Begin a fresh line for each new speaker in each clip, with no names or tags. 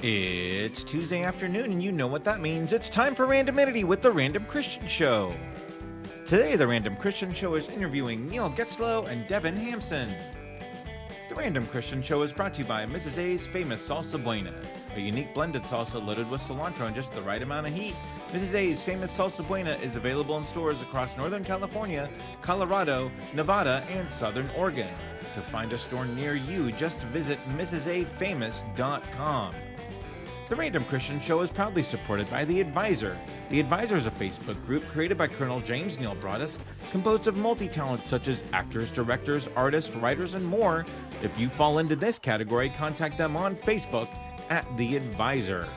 It's Tuesday afternoon, and you know what that means. It's time for Randomity with the Random Christian Show. Today, the Random Christian Show is interviewing Neil Getzlow and Devon Hampson. The Random Christian Show is brought to you by Mrs. A's Famous Salsa Buena, a unique blended salsa loaded with cilantro and just the right amount of heat. Mrs. A's Famous Salsa Buena is available in stores across Northern California, Colorado, Nevada, and Southern Oregon. To find a store near you, just visit mrsafamous.com. The Random Christian Show is proudly supported by The Advisor. The Advisor is a Facebook group created by Colonel James Neil Broadus, composed of multi-talents such as actors, directors, artists, writers, and more. If you fall into this category, contact them on Facebook at The Advisor.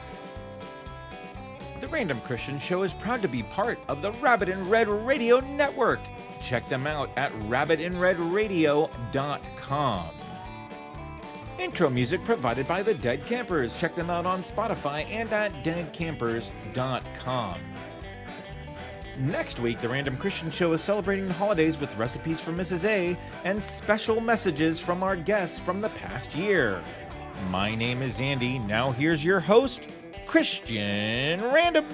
The Random Christian Show is proud to be part of the Rabbit in Red Radio Network. Check them out at rabbitinredradio.com. Intro music provided by the Dead Campers. Check them out on Spotify and at deadcampers.com. Next week, the Random Christian Show is celebrating the holidays with recipes from Mrs. A and special messages from our guests from the past year. My name is Andy. Now here's your host, Christian Random.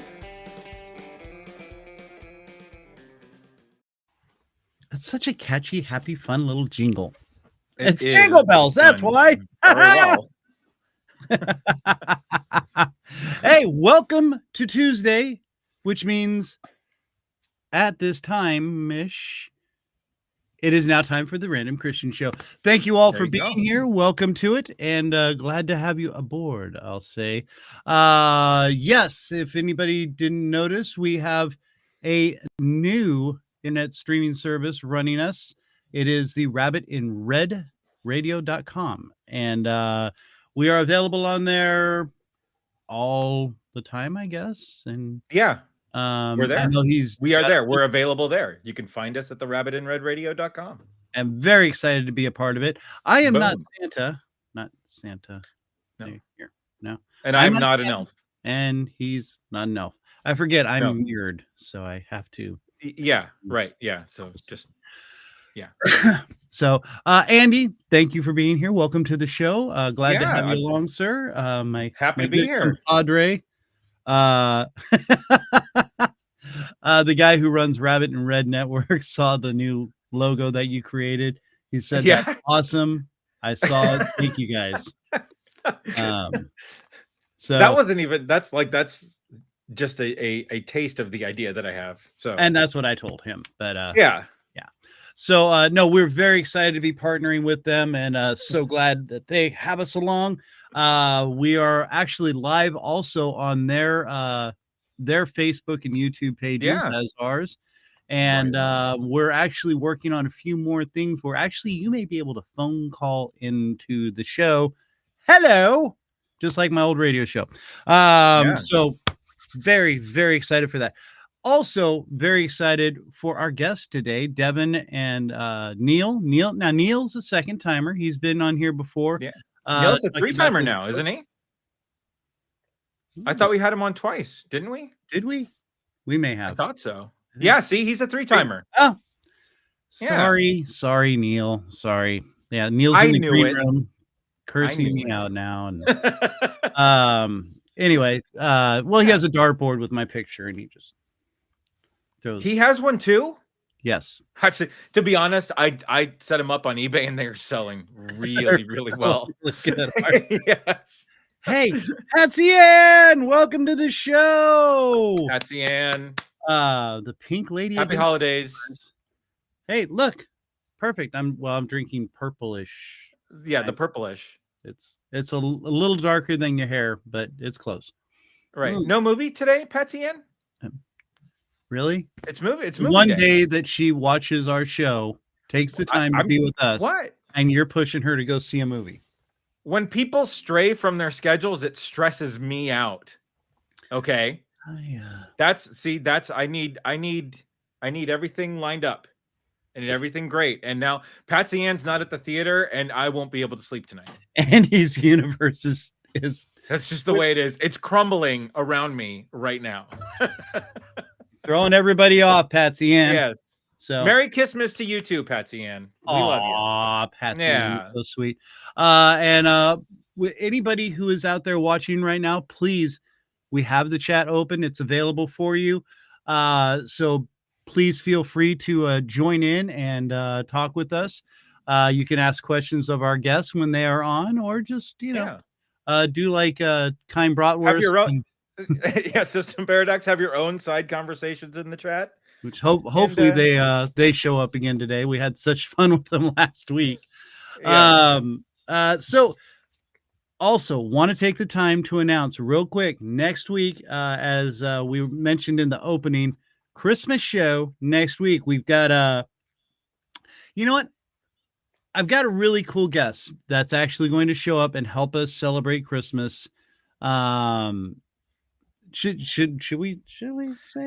It's such a catchy, happy, fun little jingle. It's Jingle Bells. That's why.
Very well.
Hey, welcome to Tuesday, which means at this time, Mish, it is now time for the Random Christian Show. Thank you all for being here. Welcome to it, and glad to have you aboard, I'll say. Yes, if anybody didn't notice, we have a new internet streaming service running us. It is the rabbitinredradio.com, and we are available on there all the time, I guess. And
yeah, we're there.
I know
we are there. We're available there. You can find us at the rabbitinredradio.com.
I'm very excited to be a part of it. I am not Santa.
No.
Here. No.
And I'm not an elf.
And he's not an elf. I forget I'm weird, so I have to.
Yeah, right. Yeah. So just yeah.
So, Andy, thank you for being here. Welcome to the show. Glad to have you along, sir.
Happy to be here.
Padre. The guy who runs Rabbit and Red Network saw the new logo that you created. He said, "That's awesome. I saw it. Thank you guys." So
that wasn't even. That's just a taste of the idea that I have. So,
and that's what I told him. But
yeah.
So, no, we're very excited to be partnering with them, and so glad that they have us along. We are actually live also on their Facebook and YouTube pages as ours. And we're actually working on a few more things where actually you may be able to phone call into the show. Hello, just like my old radio show. So very, very excited for that. Also, very excited for our guests today, Devon and Neil. Now, Neil's a second timer. He's been on here before.
Yeah, Neil's a three-timer now, isn't he? I thought we had him on twice, didn't we?
Did we? We may have.
I thought so. Yeah, see, he's a three-timer.
Oh, sorry, Neil. Sorry. Yeah, Neil's in the green room, cursing me out now. And anyway, he has a dartboard with my picture, and he just.
He has one too?
Yes.
Actually, to be honest, I set him up on eBay and they're selling really, really well.
Really good.
Yes.
Hey, Patsy Ann, welcome to the show.
Patsy Ann.
The pink lady.
Happy holidays.
Hey, look. Perfect. I'm drinking purplish.
Yeah, the purplish.
It's a little darker than your hair, but it's close.
Right. No movie today, Patsy Ann?
Really?
It's movie
one day that she watches our show, takes the time to be with us.
What?
And you're pushing her to go see a movie.
When people stray from their schedules, it stresses me out. Okay. I need everything lined up. I need everything great. And now Patsy Ann's not at the theater and I won't be able to sleep tonight.
Andy's universe is
that's just the way it is. It's crumbling around me right now.
Throwing everybody off, Patsy Ann.
Yes.
So
Merry Christmas to you too, Patsy Ann. We love you.
aw, Patsy, you're
Yeah.
so sweet. And anybody who is out there watching right now, please, we have the chat open. It's available for you. So please feel free to join in and talk with us. You can ask questions of our guests when they are on, or just
Yeah.
do like kind
Have
bratwurst,
your own yeah, System Paradox, have your own side conversations in the chat.
which
And
hopefully they show up again today. We had such fun with them last week.
yes.
So also want to take the time to announce real quick next week, as we mentioned in the opening, Christmas show next week. We've got you know what? I've got a really cool guest that's actually going to show up and help us celebrate Christmas. Um, should we say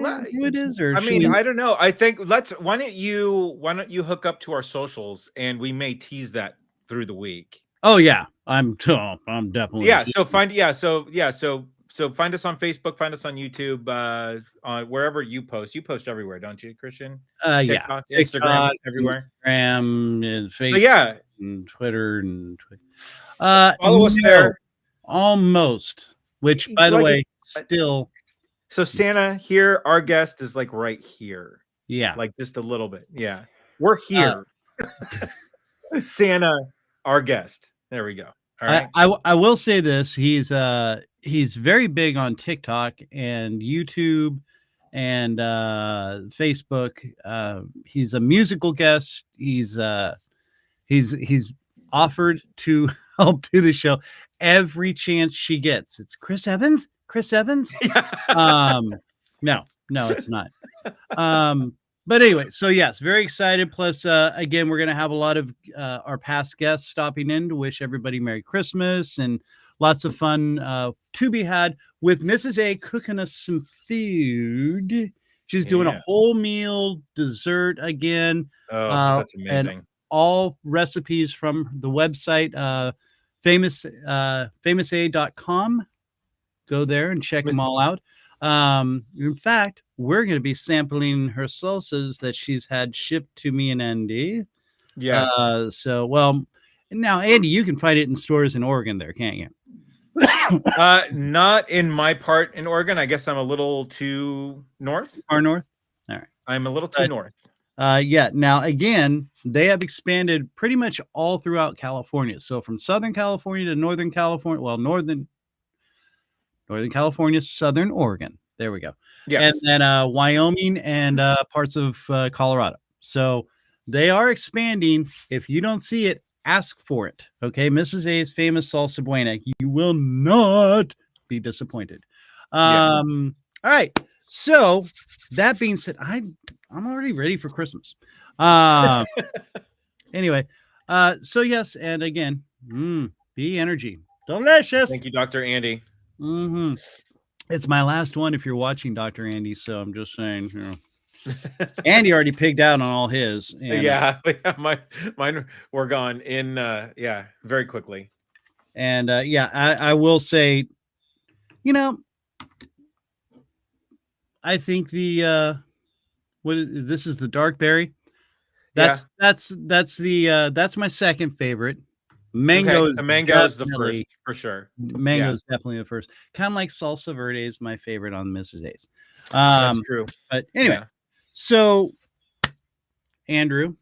Le-
who it is, or
I
should
mean,
we?
I don't know. I think why don't you hook up to our socials and we may tease that through the week.
Oh yeah, I'm definitely
Yeah, so find yeah, so find us on Facebook, find us on YouTube, on wherever you post. You post everywhere, don't you, Christian?
yeah,
TikTok, Instagram,
TikTok,
everywhere.
Instagram, and
So
Facebook,
yeah,
and Twitter, and
follow us
no,
there.
almost. Which, by the
Like
way, still,
so Santa here, our guest is like right here.
yeah.
Like just a little bit. Yeah. We're
Uh,
here. Santa, our guest. There we go. All right.
I will say this: he's very big on TikTok and YouTube and Facebook. He's a musical guest. He's offered to help do the show every chance she gets. It's Chris Evans. Chris Evans. No, it's not. But anyway, so yes, very excited. Plus, again, we're gonna have a lot of our past guests stopping in to wish everybody Merry Christmas and lots of fun to be had with Mrs. A cooking us some food. She's doing a
Yeah.
whole meal dessert again.
Oh, that's
And
amazing.
all recipes from the website famousa.com. Go there and check them all out. In fact, we're going to be sampling her salsas that she's had shipped to me and Andy.
Yes.
So, well, now Andy, you can find it in stores in Oregon there, can't you?
Not in my part in Oregon. I guess I'm a little too north.
Far north? All right.
I'm a little too north.
Yeah. Now, again, they have expanded pretty much all throughout California. So from Southern California to Northern California, well, Northern California, Southern Oregon. There we go.
Yes.
And then Wyoming and parts of Colorado. So they are expanding. If you don't see it, ask for it. Okay. Mrs. A's famous salsa buena. You will not be disappointed.
Yeah.
All right. So that being said, I'm already ready for Christmas. Anyway, so yes, and again, be energy. Delicious.
Thank you, Dr. Andy.
Mm-hmm. It's my last one if you're watching, Dr. Andy, so I'm just saying, Andy already pigged out on all his. And,
yeah, mine were gone in very quickly.
And I will say, I think this is the dark berry. That's my second favorite. Mango's
the mango's the first for sure.
Mango's definitely the first. Kind of like salsa verde is my favorite on Mrs. A's.
That's true.
But anyway, so Andrew,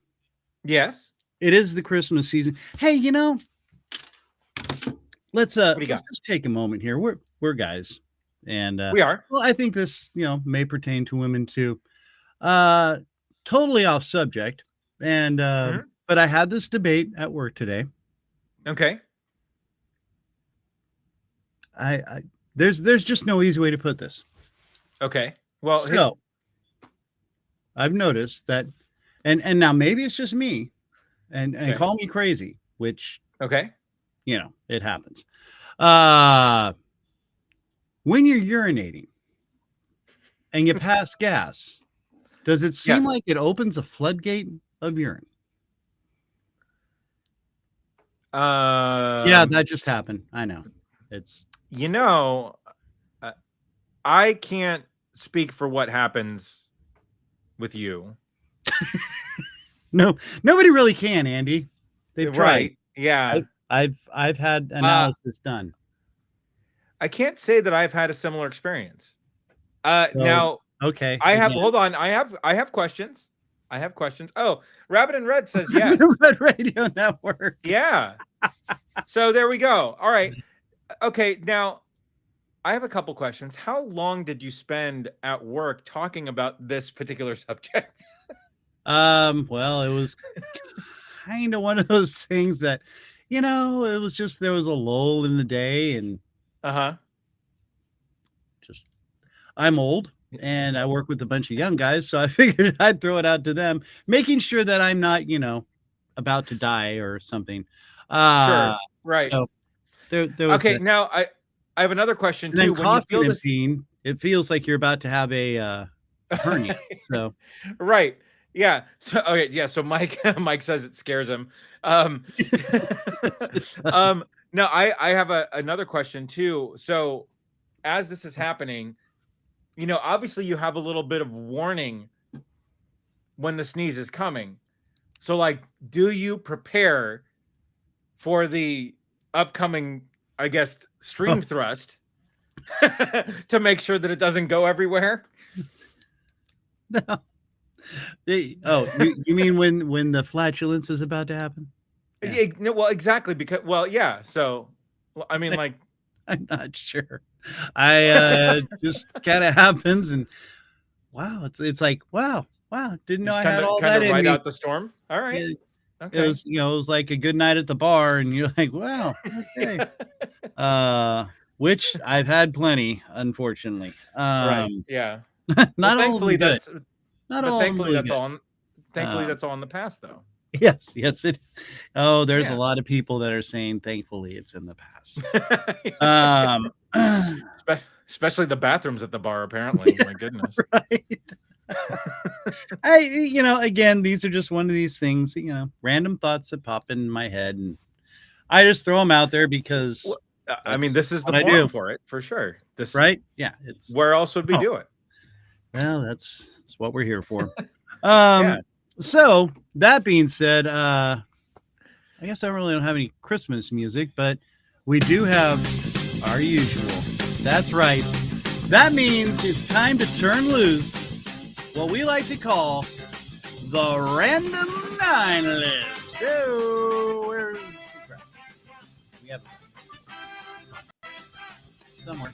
yes,
it is the Christmas season. Hey, let's just take a moment here. We're guys, and
we are.
Well, I think this may pertain to women too. Totally off subject, and but I had this debate at work today.
Okay.
There's just no easy way to put this.
Okay. Well,
so I've noticed that, and now maybe it's just me, and call me crazy, which it happens. When you're urinating and you pass gas, does it seem like it opens a floodgate of urine? Yeah, that just happened. I know. It's
I can't speak for what happens with you.
No, nobody really can, Andy. They've tried.
Right. Yeah.
I've had analysis done.
I can't say that I've had a similar experience.
So,
Now
okay.
I have
again.
hold on. I have questions. I have questions. Oh, Rabbit in Red says yes.
Red Radio Network.
Yeah. So there we go. All right. Okay. Now I have a couple questions. How long did you spend at work talking about this particular subject?
Well, it was kind of one of those things that, it was just there was a lull in the day, and just I'm old and I work with a bunch of young guys, so I figured I'd throw it out to them, making sure that I'm not, about to die or something.
Sure. Right.
So there was
Okay.
that.
Now I have another question
And then
too. When you feel
coughing and
this,
peeing, it feels like you're about to have a hernia. So
right. Yeah. So okay. Yeah. So Mike says it scares him. No, I have another question too. So as this is happening, obviously you have a little bit of warning when the sneeze is coming. So like, do you prepare for the upcoming, I guess, stream thrust to make sure that it doesn't go everywhere?
No. Oh, you mean when the flatulence is about to happen?
Yeah. No, well, exactly, because yeah. So I mean, like,
I'm not sure. I just kind of happens, and wow, it's like wow, didn't know I had all that in
ride
me.
out the storm. All right.
It
Okay.
was it was like a good night at the bar, and you're like, wow, okay. Which I've had plenty, unfortunately.
Right. Yeah.
Not
Well,
all of them good. Not all.
Thankfully,
of them
that's
good.
all. Thankfully, that's all in the past, though.
Yes. It. Oh, there's
Yeah.
a lot of people that are saying, thankfully, it's in the past.
Especially the bathrooms at the bar, apparently. My goodness.
Right. Again, these are just one of these things, random thoughts that pop in my head, and I just throw them out there because.
Well, I mean, this is the forum for it, for sure. This
right? Yeah. It's
where else would we do it?
Well, that's what we're here for. So that being said, I guess I really don't have any Christmas music, but we do have our usual. That's right. That means it's time to turn loose what we like to call the Random 9 List. Oh, where's the crap? We have it somewhere.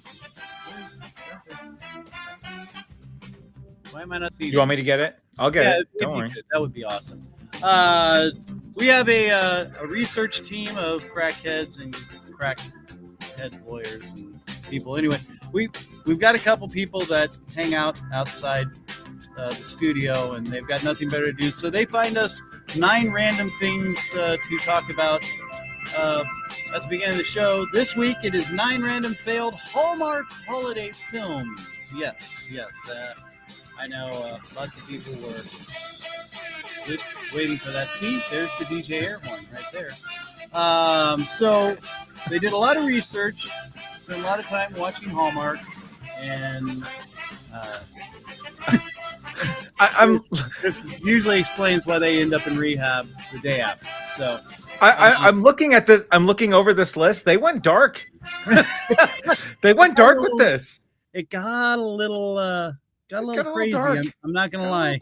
Why am I not seeing?
You want me to get it? I'll get it. Don't worry.
That would be awesome. We have a research team of crackheads and crackhead lawyers and people. Anyway, we've got a couple people that hang out outside the studio, and they've got nothing better to do, so they find us 9 random things to talk about at the beginning of the show. This week it is 9 random failed Hallmark holiday films. Yes. I know lots of people were waiting for that. See, there's the DJ Air horn right there. So they did a lot of research, spent a lot of time watching Hallmark, and this usually explains why they end up in rehab the day after. So
I'm looking at this. I'm looking over this list. They went dark. They went dark with this.
It got a little crazy.
Dark.
I'm not gonna lie.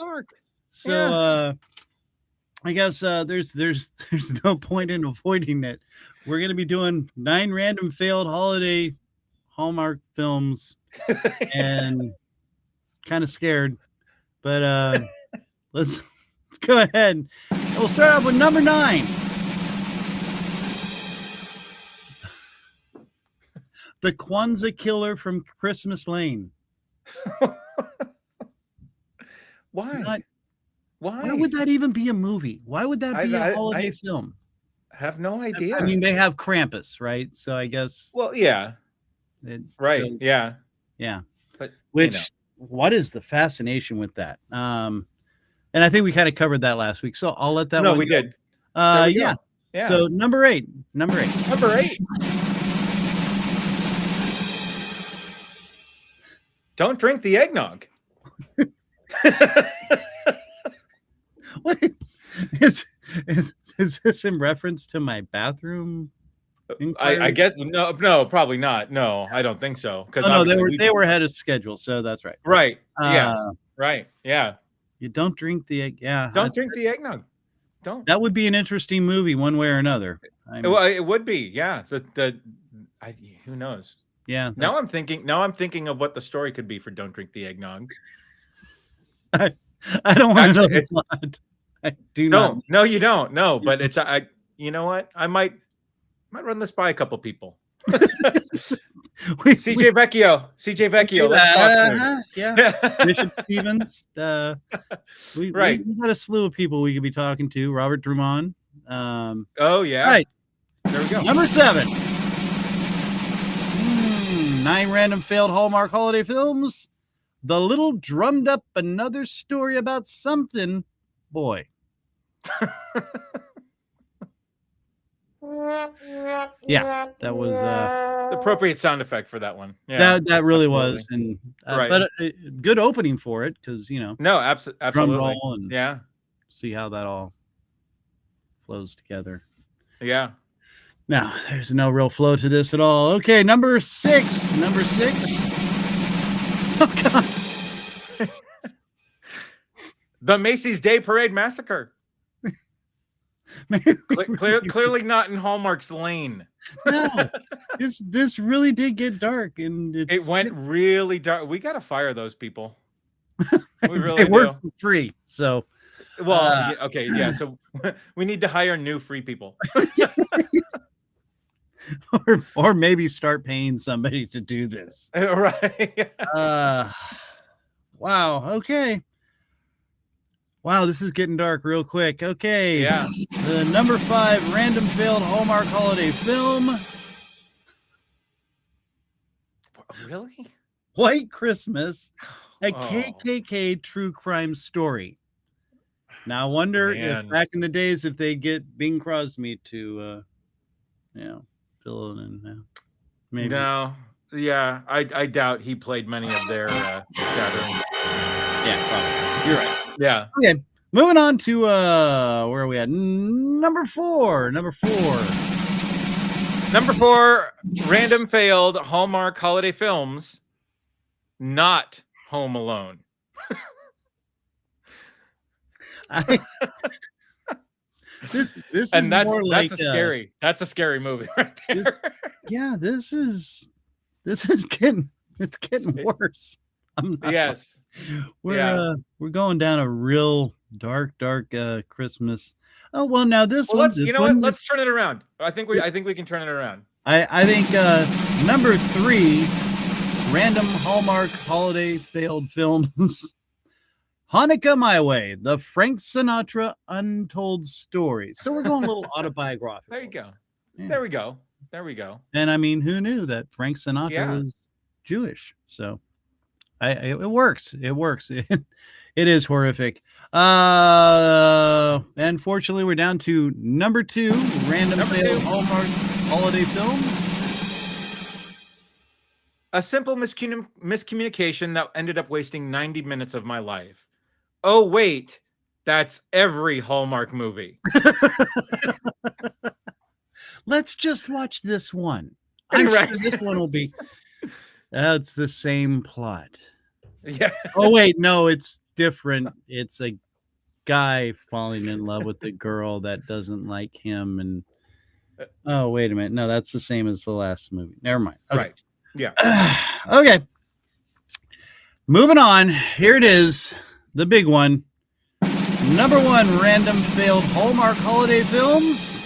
So
yeah.
I guess there's no point in avoiding it. We're gonna be doing 9 random failed holiday Hallmark films, and kind of scared, but let's go ahead. We'll start off with number 9. The Kwanzaa Killer from Christmas Lane.
Why?
Why would that even be a movie? Why would that be a holiday film?
I have no idea.
I mean, they have Krampus, right? So I guess.
Well, yeah. Right. Yeah. But
what is the fascination with that? And I think we kind of covered that last week. So I'll let that.
No, we did.
Yeah. So number 8.
Don't drink the eggnog.
Wait, is, is this in reference to my bathroom?
I guess no, probably not. No, I don't think so. Because
no, they were ahead of schedule, so that's right.
Right. Yeah. Right. Yeah.
You don't drink the egg. Yeah.
Don't drink the eggnog. Don't.
That would be an interesting movie, one way or another.
Well, it would be. Yeah. Who knows?
Yeah.
Now I'm thinking of what the story could be for "Don't Drink the Eggnog."
I don't want to know the plot. I do not.
No, you don't. No, but it's you know what? I might run this by a couple people. CJ Vecchio. Let's talk
yeah. Bishop Stevens. We got a slew of people we could be talking to. Robert Drummond.
Oh yeah.
Right.
There we go.
Number 7. 9 random failed Hallmark holiday films. The Little Drummed Up Another Story About Something Boy. Yeah, that was
the appropriate sound effect for that one. Yeah,
that really was, and
right.
But a good opening for it because
no, absolutely,
drum roll and
yeah,
see how that all flows together.
Yeah.
Now there's no real flow to this at all. Okay, number 6. Oh God.
The Macy's Day Parade Massacre. Clearly not in Hallmark's lane.
No, this really did get dark, and
it went really dark. We got to fire those people. We really
they work for free. So,
well, okay, yeah. So we need to hire new free people,
or maybe start paying somebody to do this.
Right.
Wow. Okay. Wow, this is getting dark real quick. Okay.
Yeah.
The number 5 random failed Hallmark holiday film.
Really?
White Christmas, a KKK true crime story. Now, I wonder if back in the days if they get Bing Crosby to, fill it in. Maybe.
No. Yeah, I doubt he played many of their gatherings.
Yeah, probably. You're right.
Yeah.
Okay. Moving on to where are we at? Number 4.
Number 4 random failed Hallmark holiday films. Not Home Alone.
This is more like
that's a scary movie right there.
This is getting worse.
Yes.
We're going down a real dark Christmas. Oh well, now
let's turn it around. I think we can turn it around.
I think number 3 random Hallmark holiday failed films. Hanukkah My Way, the Frank Sinatra untold story. So we're going a little autobiographical.
There you go.
Yeah.
There we go.
And I mean, who knew that Frank Sinatra was Jewish? So it works. It works. It is horrific. Unfortunately, we're down to number 2 random failed Hallmark holiday films.
A simple miscommunication that ended up wasting 90 minutes of my life. Oh, wait, that's every Hallmark movie.
Let's just watch this one. I'm sure this one will be. It's the same plot.
Yeah.
Oh, wait, no, it's different. It's a guy falling in love with a girl that doesn't like him. And oh, wait a minute. No, that's the same as the last movie. Never mind. Okay.
Right. Yeah.
Okay. Moving on. Here it is. The big one. Number 1 random failed Hallmark holiday films.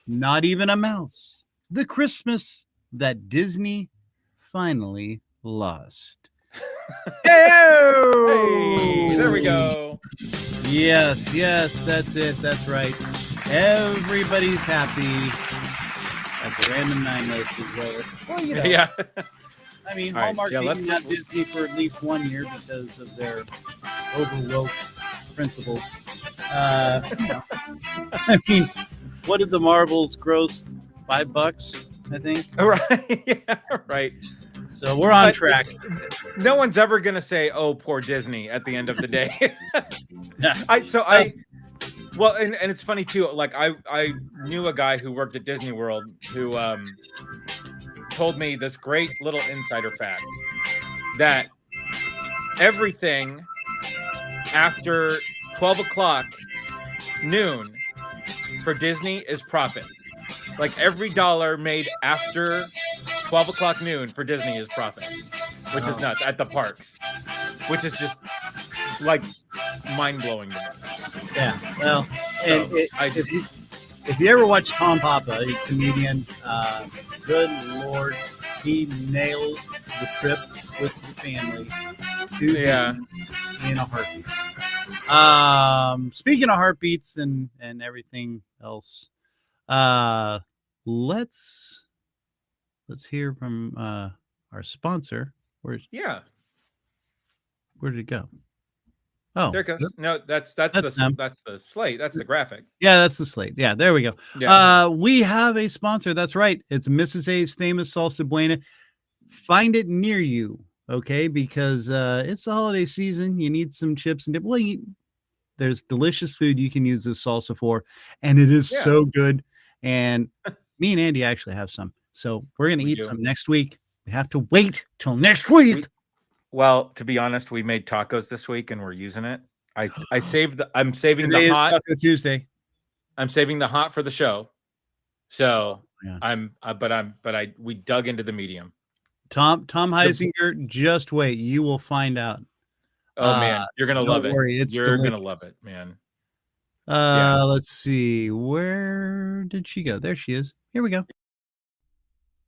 Not even a mouse. The Christmas that Disney finally lost.
Hey, there we go.
Yes, that's it. That's right. Everybody's happy at the random 9 list is over. Well,
yeah.
I mean, Hallmark didn't have Disney for at least 1 year because of their overwoke principles. I mean, what did the Marvels gross? $5, I think.
Right. Yeah. Right.
So we're on
But
track.
No one's ever gonna say, "Oh, poor Disney" at the end of the day.
Yeah.
Well, and it's funny too. Like I knew a guy who worked at Disney World who told me this great little insider fact that everything after 12 o'clock noon for Disney is profit. Like every dollar made after 12 o'clock noon for Disney is profit, which is nuts at the parks, which is just like mind blowing to me.
Yeah. Well, and
So,
if you ever watch Tom Papa, a comedian, good Lord, he nails the trip with the family to Disney in a heartbeat. Speaking of heartbeats and everything else, let's hear from our sponsor. Where did it go? Oh,
there it goes. No, that's the slate. That's the graphic.
Yeah, that's the slate. Yeah, there we go.
Yeah.
We have a sponsor. That's right. It's Mrs. A's famous salsa buena. Find it near you, okay? Because it's the holiday season. You need some chips and dip. Well, there's delicious food you can use this salsa for, and it is so good. And me and Andy actually have some, so we're gonna eat some next week. We have to wait till next week.
Well, to be honest, we made tacos this week and we're using it. I'm saving
Today
the hot.
Taco Tuesday.
I'm saving the hot for the show. So we dug into the medium.
Tom Heisinger, just wait. You will find out.
Oh man, you're gonna love it.
You're
gonna love it, man.
Let's see. Where did she go? There she is. Here we go.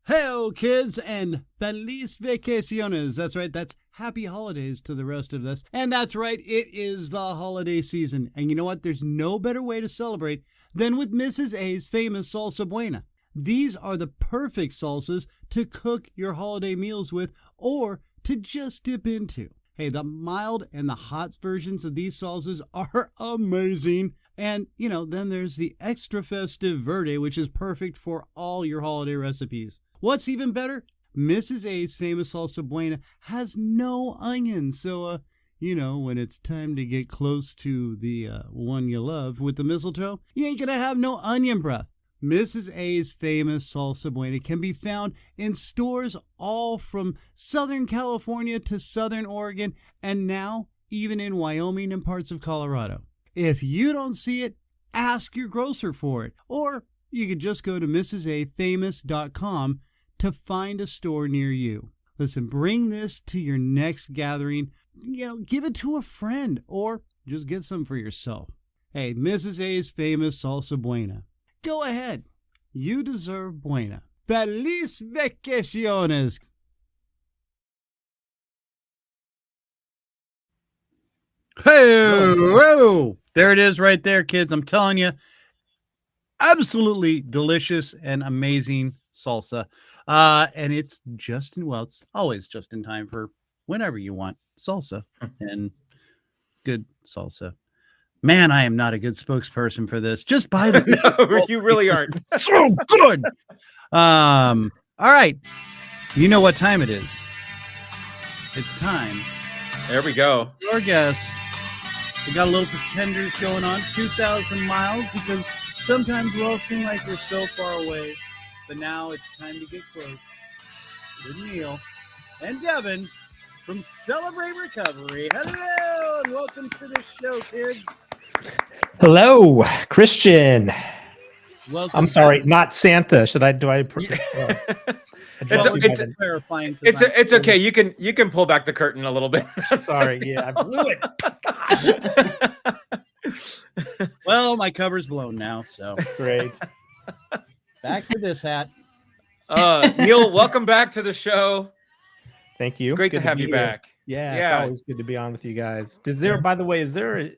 Hello, kids, and feliz vacaciones. That's right. That's happy holidays to the rest of us. And that's right. It is the holiday season. And you know what? There's no better way to celebrate than with Mrs. A's famous salsa buena. These are the perfect salsas to cook your holiday meals with or to just dip into. Hey, the mild and the hot versions of these salsas are amazing. And, then there's the extra festive verde, which is perfect for all your holiday recipes. What's even better? Mrs. A's famous salsa buena has no onions. So, when it's time to get close to the one you love with the mistletoe, you ain't gonna have no onion breath. Mrs. A's famous salsa buena can be found in stores all from Southern California to Southern Oregon, and now even in Wyoming and parts of Colorado. If you don't see it, ask your grocer for it. Or you could just go to mrsafamous.com to find a store near you. Listen, bring this to your next gathering. Give it to a friend or just get some for yourself. Hey, Mrs. A's famous salsa buena. Go ahead. You deserve buena. Feliz vacaciones.
Hey, whoa. There it is right there, kids. I'm telling you, absolutely delicious and amazing salsa. And it's it's always just in time for whenever you want salsa and good salsa. Man, I am not a good spokesperson for this. Just buy the
No, you really aren't.
So good. All right. You know what time it is. It's time.
There we go.
Our guests. We got a little pretenders going on, 2,000 miles, because sometimes we all seem like we're so far away. But now it's time to get close with Neil and Devon from Celebrate Recovery. Hello, and welcome to the show, kids.
Hello, Christian.
Welcome.
I'm sorry, not Santa. Should I? Do I?
It's okay. You can pull back the curtain a little bit.
Sorry. Yeah, I blew it.
Well, my cover's blown now, so
Great.
back to this hat.
Neil, welcome back to the show.
Thank you.
Great
Good
to have you
be here.
back.
Yeah,
Yeah.
it's always good to be on with you guys. By the way, is there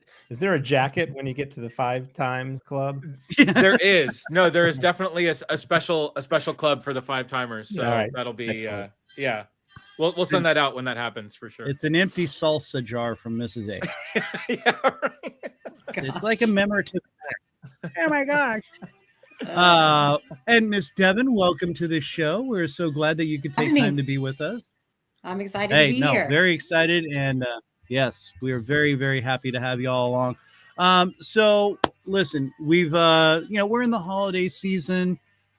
a jacket when you get to the 5 times club?
There is. No, there is definitely a special club for the 5-timers. So
right.
That'll be
Excellent.
yeah. We'll send that out when that happens for sure.
It's an empty salsa jar from Mrs. A.
Yeah, right.
It's like a memorative. Oh my gosh. And Miss Devon, welcome to the show. We're so glad that you could take time to be with us.
I'm excited to be here.
Very excited. And yes, we are very, very happy to have you all along. So listen, we've, we're in the holiday season,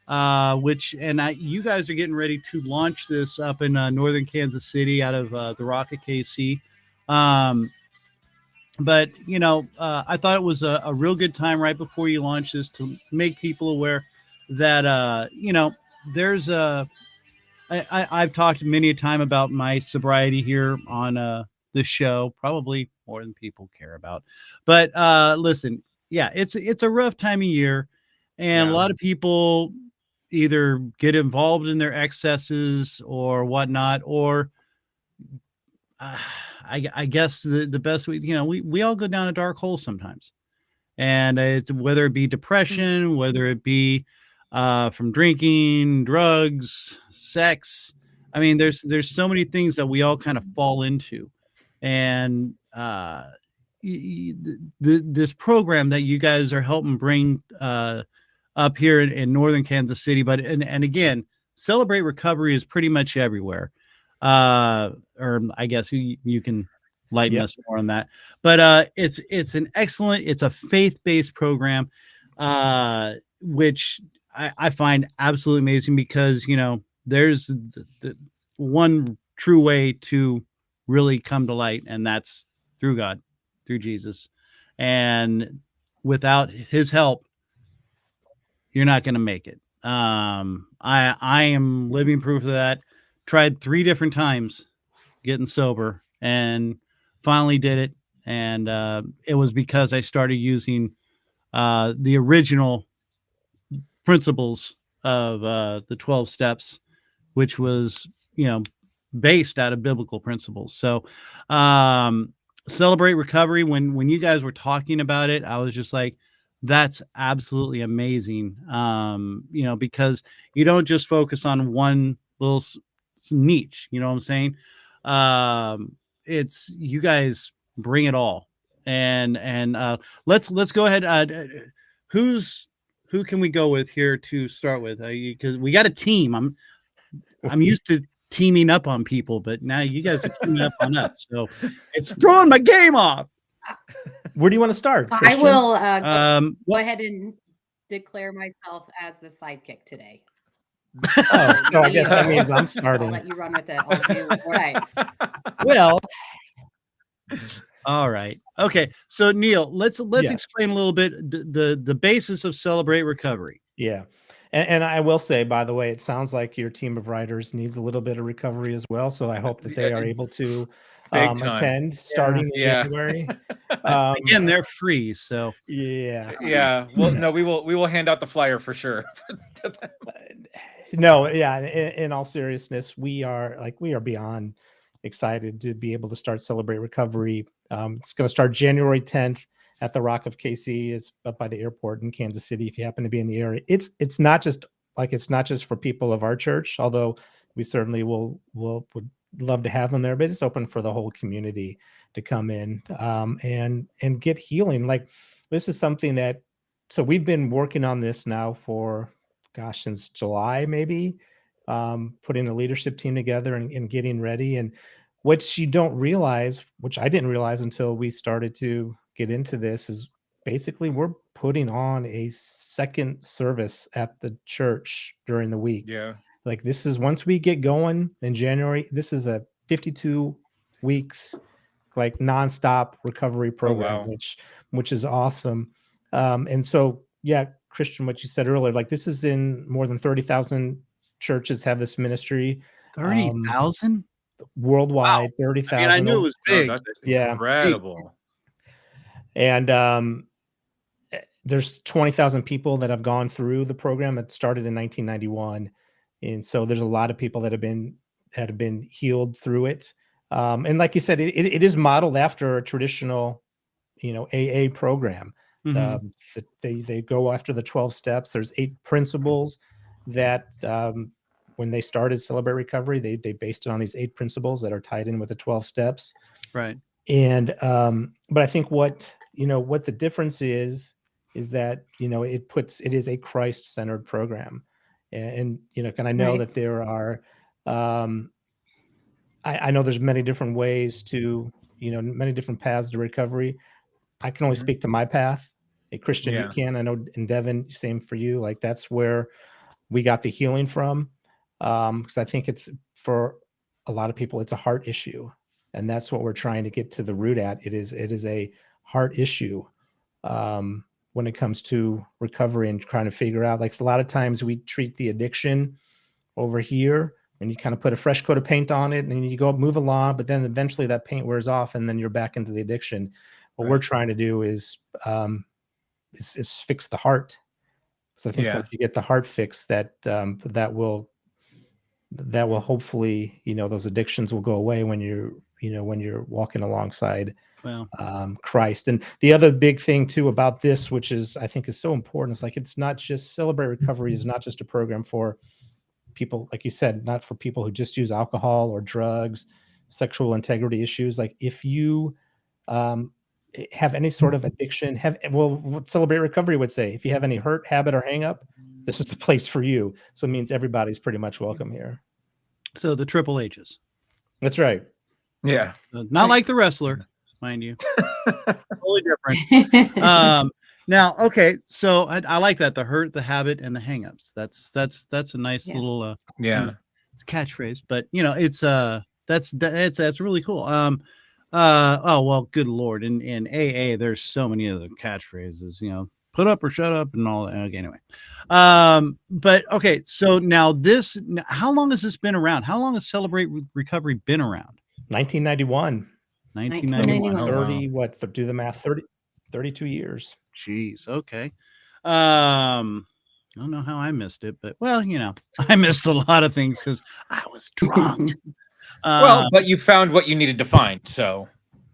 you guys are getting ready to launch this up in northern Kansas City out of the Rock of KC. But I thought it was a real good time right before you launch this to make people aware that there's I've talked many a time about my sobriety here on this show, probably more than people care about. But listen, it's a rough time of year, and a lot of people either get involved in their excesses or whatnot, or I guess the best we all go down a dark hole sometimes, and it's whether it be depression, whether it be from drinking, drugs, sex. I mean, there's so many things that we all kind of fall into, and this program that you guys are helping bring up here in northern Kansas City, and again, Celebrate Recovery is pretty much everywhere. Or I guess you can lighten us more on that. But it's an excellent, it's a faith-based program, which I find absolutely amazing because there's the one true way to really come to light, and that's through God, through Jesus. And without his help, you're not going to make it. I am living proof of that. Tried 3 different times getting sober and finally did it. And it was because I started using the original principles of the 12 steps, which was, based out of biblical principles. So Celebrate Recovery, when you guys were talking about it, I was just like, that's absolutely amazing. Because you don't just focus on one little niche, you know what I'm saying? It's you guys bring it all. And let's go ahead. Who can we go with here to start with? Because we got a team. I'm used to teaming up on people, but now you guys are teaming up on us. So it's throwing my game off.
Where do you want to start,
I
Christian?
will go ahead and declare myself as the sidekick today.
Oh, so I guess that means I'm starting.
I'll let you run with it. I'll do right.
Well,
all right. Okay. So Neil, let's explain a little bit the basis of Celebrate Recovery.
Yeah. And I will say, by the way, it sounds like your team of writers needs a little bit of recovery as well. So I hope that they are able to attend starting in January.
Again, they're free. So
yeah. Well, no, we will hand out the flyer for sure.
No, yeah. In all seriousness, we are beyond excited to be able to start Celebrate Recovery. It's going to start January 10th. At the Rock of KC, is up by the airport in Kansas City. If you happen to be in the area, it's not just for people of our church, although we certainly would love to have them there. But it's open for the whole community to come in and get healing. Like this is something that we've been working on this now for since July maybe, putting a leadership team together and getting ready. And what you don't realize, which I didn't realize until we started to get into this, is basically we're putting on a second service at the church during the week.
Yeah.
Like this is once we get going in January, this is a 52 weeks like nonstop recovery program, which is awesome. And so, Christian, what you said earlier, like this is in more than 30,000 churches have this ministry.
30,000
worldwide.
Wow.
30,000.
I mean, I knew it was big.
That's incredible.
And there's 20,000 people that have gone through the program. It started in 1991, and so there's a lot of people that have been healed through it. And like you said, it is modeled after a traditional, AA program.
Mm-hmm.
They go after the 12 steps. There's 8 principles that when they started Celebrate Recovery, they based it on these 8 principles that are tied in with the 12 steps.
Right.
And but I think what the difference is is that, it is a Christ-centered program. And and I know
Right.
that there are, I know there's many different ways to, many different paths to recovery. I can only
Mhm.
speak to my path. A Christian, you
Yeah.
can. I know in Devon, same for you. Like that's where we got the healing from. Because I think it's for a lot of people, it's a heart issue, and that's what we're trying to get to the root at. It is a heart issue when it comes to recovery and trying to figure out. Like a lot of times we treat the addiction over here and you kind of put a fresh coat of paint on it and you go move along, but then eventually that paint wears off and then you're back into the addiction. What we're
Right.
trying to do is fix the heart. So I think
Yeah.
once you get the heart fixed, that will hopefully, those addictions will go away when you're walking alongside
Well,
Christ. And the other big thing too about this, which is I think is so important, is like it's not just Celebrate Recovery is not just a program for people, like you said, not for people who just use alcohol or drugs, sexual integrity issues. Like if you um, have any sort of addiction, what Celebrate Recovery would say, if you have any hurt, habit, or hang up, this is the place for you. So it means everybody's pretty much welcome here.
so the Triple H's,
That's right.
Yeah.
not
Right.
like the wrestler, mind you, totally different. Now, okay, so I like that, the hurt, the habit, and the hangups. That's a nice
Yeah.
little
Yeah.
it's a catchphrase, but it's that's really cool. Oh well, good lord, in AA there's so many of the catchphrases, put up or shut up and all that. Okay, anyway. But okay, so now how long has this been around? How long has Celebrate Recovery been around?
1991.
1991. Oh,
30,
wow.
do the math, 32 years.
Jeez. Okay. I don't know how I missed it, but well, I missed a lot of things because I was drunk.
Well, but you found what you needed to find, so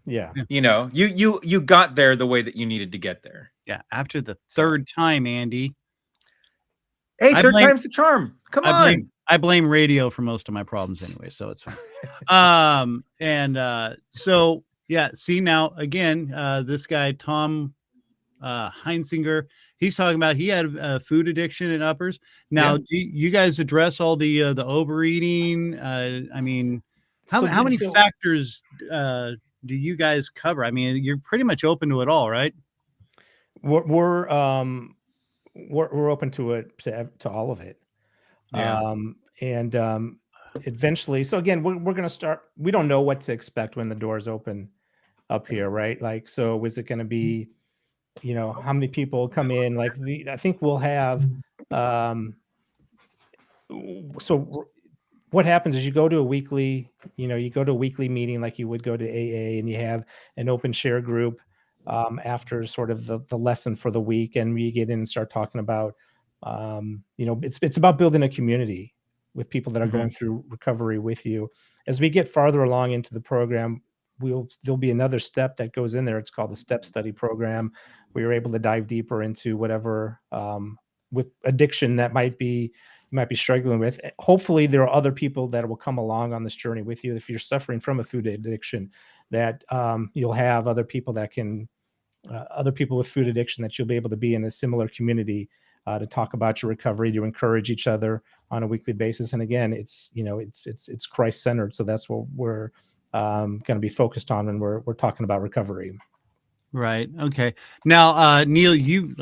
Yeah.
you got there the way that you needed to get there.
Yeah. After the third time, Andy,
Hey,
I
third
blame-
time's the charm. Come on.
I blame radio for most of my problems anyway, so it's fine. So yeah, see now again, this guy Tom Heinzinger, he's talking about he had food addiction and uppers. Now,
Yeah.
do you guys address all the overeating? I mean, how many factors do you guys cover? I mean, you're pretty much open to it all, right?
We're open to it, to all of it.
Yeah.
And eventually, so again, we're going to start. We don't know what to expect when the doors open up here, right? Like, so is it going to be, how many people come in? Like, I think we'll have. So what happens is you go to a weekly meeting like you would go to AA, and you have an open share group after sort of the lesson for the week, and we get in and start talking about it's about building a community with people that are going through recovery with you. As we get farther along into the program, there'll be another step that goes in there. It's called the step study program, where you're able to dive deeper into whatever with addiction that you might be struggling with. Hopefully there are other people that will come along on this journey with you. If you're suffering from a food addiction, that you'll have other people other people with food addiction, that you'll be able to be in a similar community to talk about your recovery, to encourage each other on a weekly basis. And again, it's Christ-centered. So that's what we're going to be focused on when we're talking about recovery.
Right. Okay. Now, Neil, you've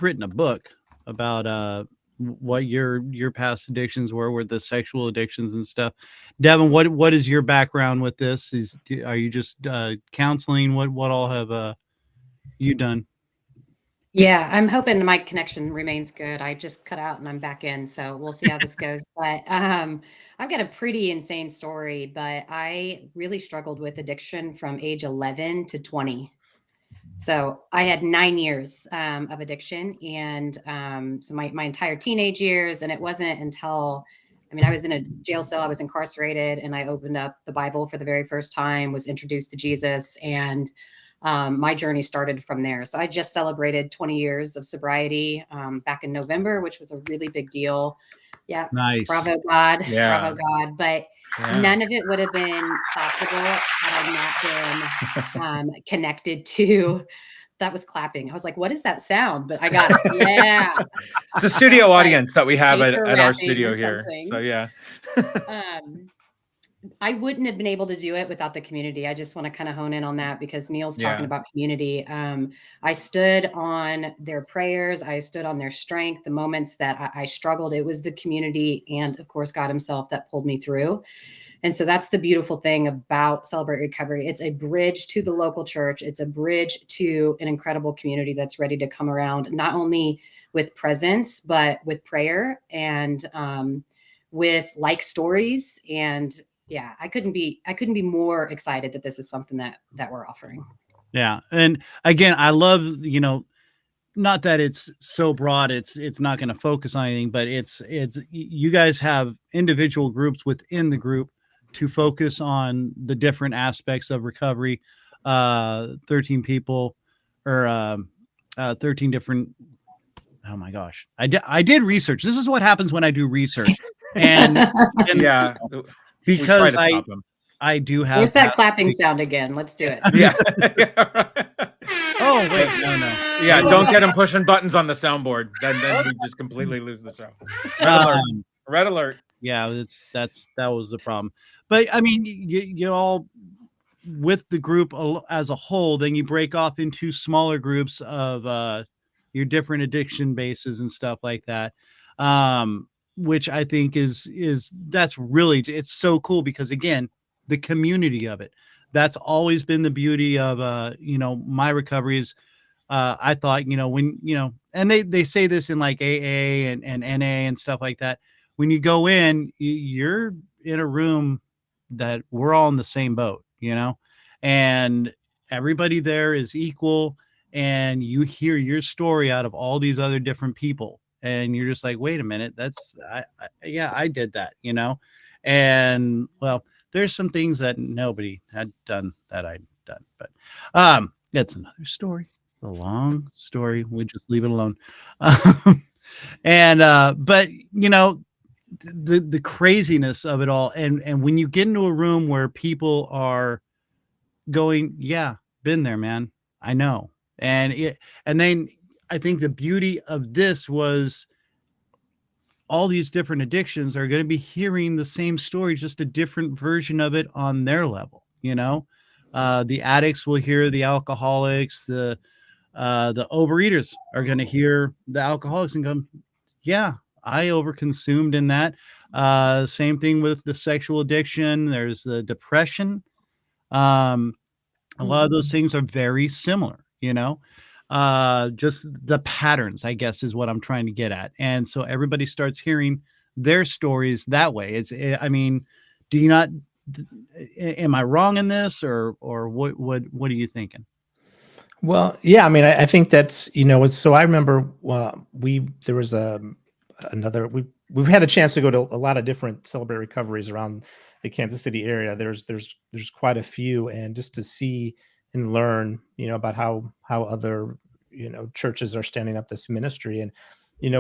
written a book about what your past addictions were with the sexual addictions and stuff. Devon, what is your background with this? Are you just counseling? What all have you done?
Yeah, I'm hoping my connection remains good. I just cut out and I'm back in, so we'll see how this goes. But I've got a pretty insane story, but I really struggled with addiction from age 11 to 20. So I had 9 years of addiction, and so my entire teenage years. And it wasn't until, I was in a jail cell, I was incarcerated, and I opened up the Bible for the very first time, was introduced to Jesus, and my journey started from there. So I just celebrated 20 years of sobriety back in November, which was a really big deal. Yeah.
Nice.
Bravo, God.
Yeah.
Bravo, God. But none of it would have been possible had I not been connected to that was clapping. I was like, what is that sound? But I got it. Yeah.
It's a studio
Like
audience that we have
paper
at our
wrapping
studio
or
here.
something.
So yeah.
I wouldn't have been able to do it without the community. I just want to kind of hone in on that because Neil's talking about community. I stood on their prayers. I stood on their strength. The moments that I struggled, it was the community and, of course, God himself that pulled me through. And so that's the beautiful thing about Celebrate Recovery. It's a bridge to the local church. It's a bridge to an incredible community that's ready to come around, not only with presence, but with prayer and with like stories. And yeah, I couldn't be more excited that this is something that we're offering.
Yeah. And again, I love, not that it's so broad, it's not going to focus on anything, but it's you guys have individual groups within the group to focus on the different aspects of recovery. 13 people or 13 different. Oh my gosh. I did research. This is what happens when I do research. And
Yeah.
because I do have.
Where's that clapping sound again? Let's do it.
Yeah.
Oh wait, no.
Yeah, don't get him pushing buttons on the soundboard. Then we just completely lose the show. Red alert.
Yeah, that was the problem. But I mean, you all with the group as a whole, then you break off into smaller groups of your different addiction bases and stuff like that. Which I think that's really, it's so cool because again, the community of it, that's always been the beauty of my recovery is I thought, when, and they say this in like AA and NA and stuff like that. When you go in, you're in a room that we're all in the same boat, and everybody there is equal. And you hear your story out of all these other different people. And you're just like, wait a minute, I did that, and well, there's some things that nobody had done that I'd done, but that's another story, a long story. We just leave it alone. But the craziness of it all. And when you get into a room where people are going, yeah, been there, man, I know. And then I think the beauty of this was all these different addictions are going to be hearing the same story, just a different version of it on their level. The addicts will hear the alcoholics, the overeaters are going to hear the alcoholics and go, yeah, I overconsumed in that. Same thing with the sexual addiction. There's the depression. A lot of those things are very similar, just the patterns, I guess, is what I'm trying to get at. And so everybody starts hearing their stories that way. Do you not, am I wrong in this or what are you thinking?
Well, yeah, I think that's, so I remember there was we've had a chance to go to a lot of different Celebrate Recoveries around the Kansas City area. There's quite a few, and just to see and learn, about how other, churches are standing up this ministry. And,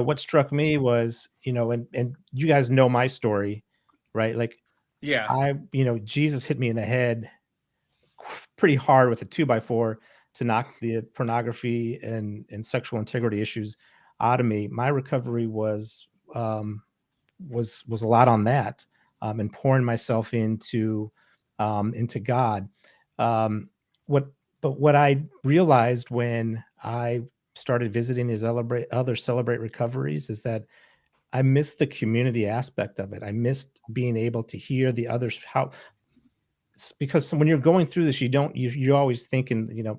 what struck me was, and you guys know my story, right? Like,
yeah,
Jesus hit me in the head pretty hard with a 2x4 to knock the pornography and sexual integrity issues out of me. My recovery was a lot on that, and pouring myself into God. What I realized when I started visiting these other Celebrate Recoveries is that I missed the community aspect of it. I missed being able to hear the others, because when you're going through this, you're always thinking,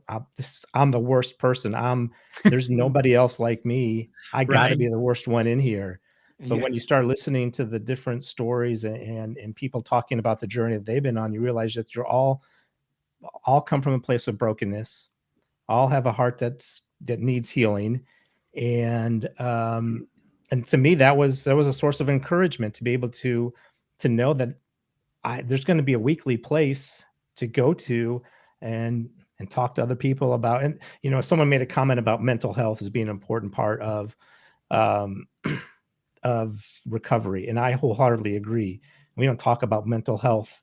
I'm the worst person. There's nobody else like me. I got to be the worst one in here. But when you start listening to the different stories and people talking about the journey that they've been on, you realize that you're all come from a place of brokenness, all have a heart that needs healing. And to me, that was a source of encouragement to be able to know that there's going to be a weekly place to go to and talk to other people about. And, someone made a comment about mental health as being an important part of recovery. And I wholeheartedly agree. We don't talk about mental health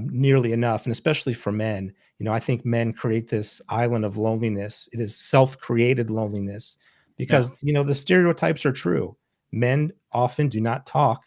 nearly enough, and especially for men. I think men create this island of loneliness. It is self-created loneliness because the stereotypes are true. Men often do not talk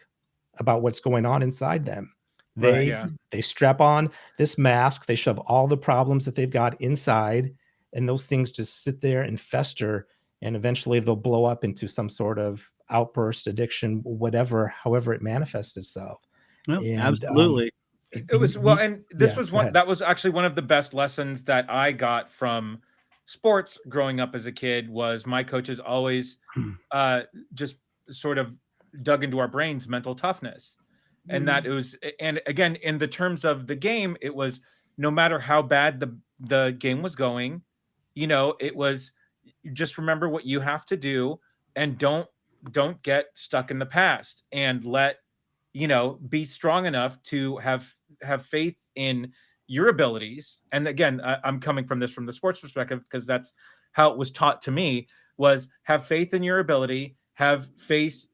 about what's going on inside them.
Right.
They strap on this mask, they shove all the problems that they've got inside, and those things just sit there and fester, and eventually they'll blow up into some sort of outburst, addiction, whatever, however it manifests itself.
No,
And
absolutely.
It was and this was
go
one
ahead.
that was actually one of the best lessons that I got from sports growing up as a kid. Was my coaches always just sort of dug into our brains mental toughness, and that it was, and again, in the terms of the game, it was no matter how bad the game was going, it was, just remember what you have to do, and don't get stuck in the past, and be strong enough to have faith in your abilities. And again, I'm coming from the sports perspective, because that's how it was taught to me, was have faith in your ability, have faith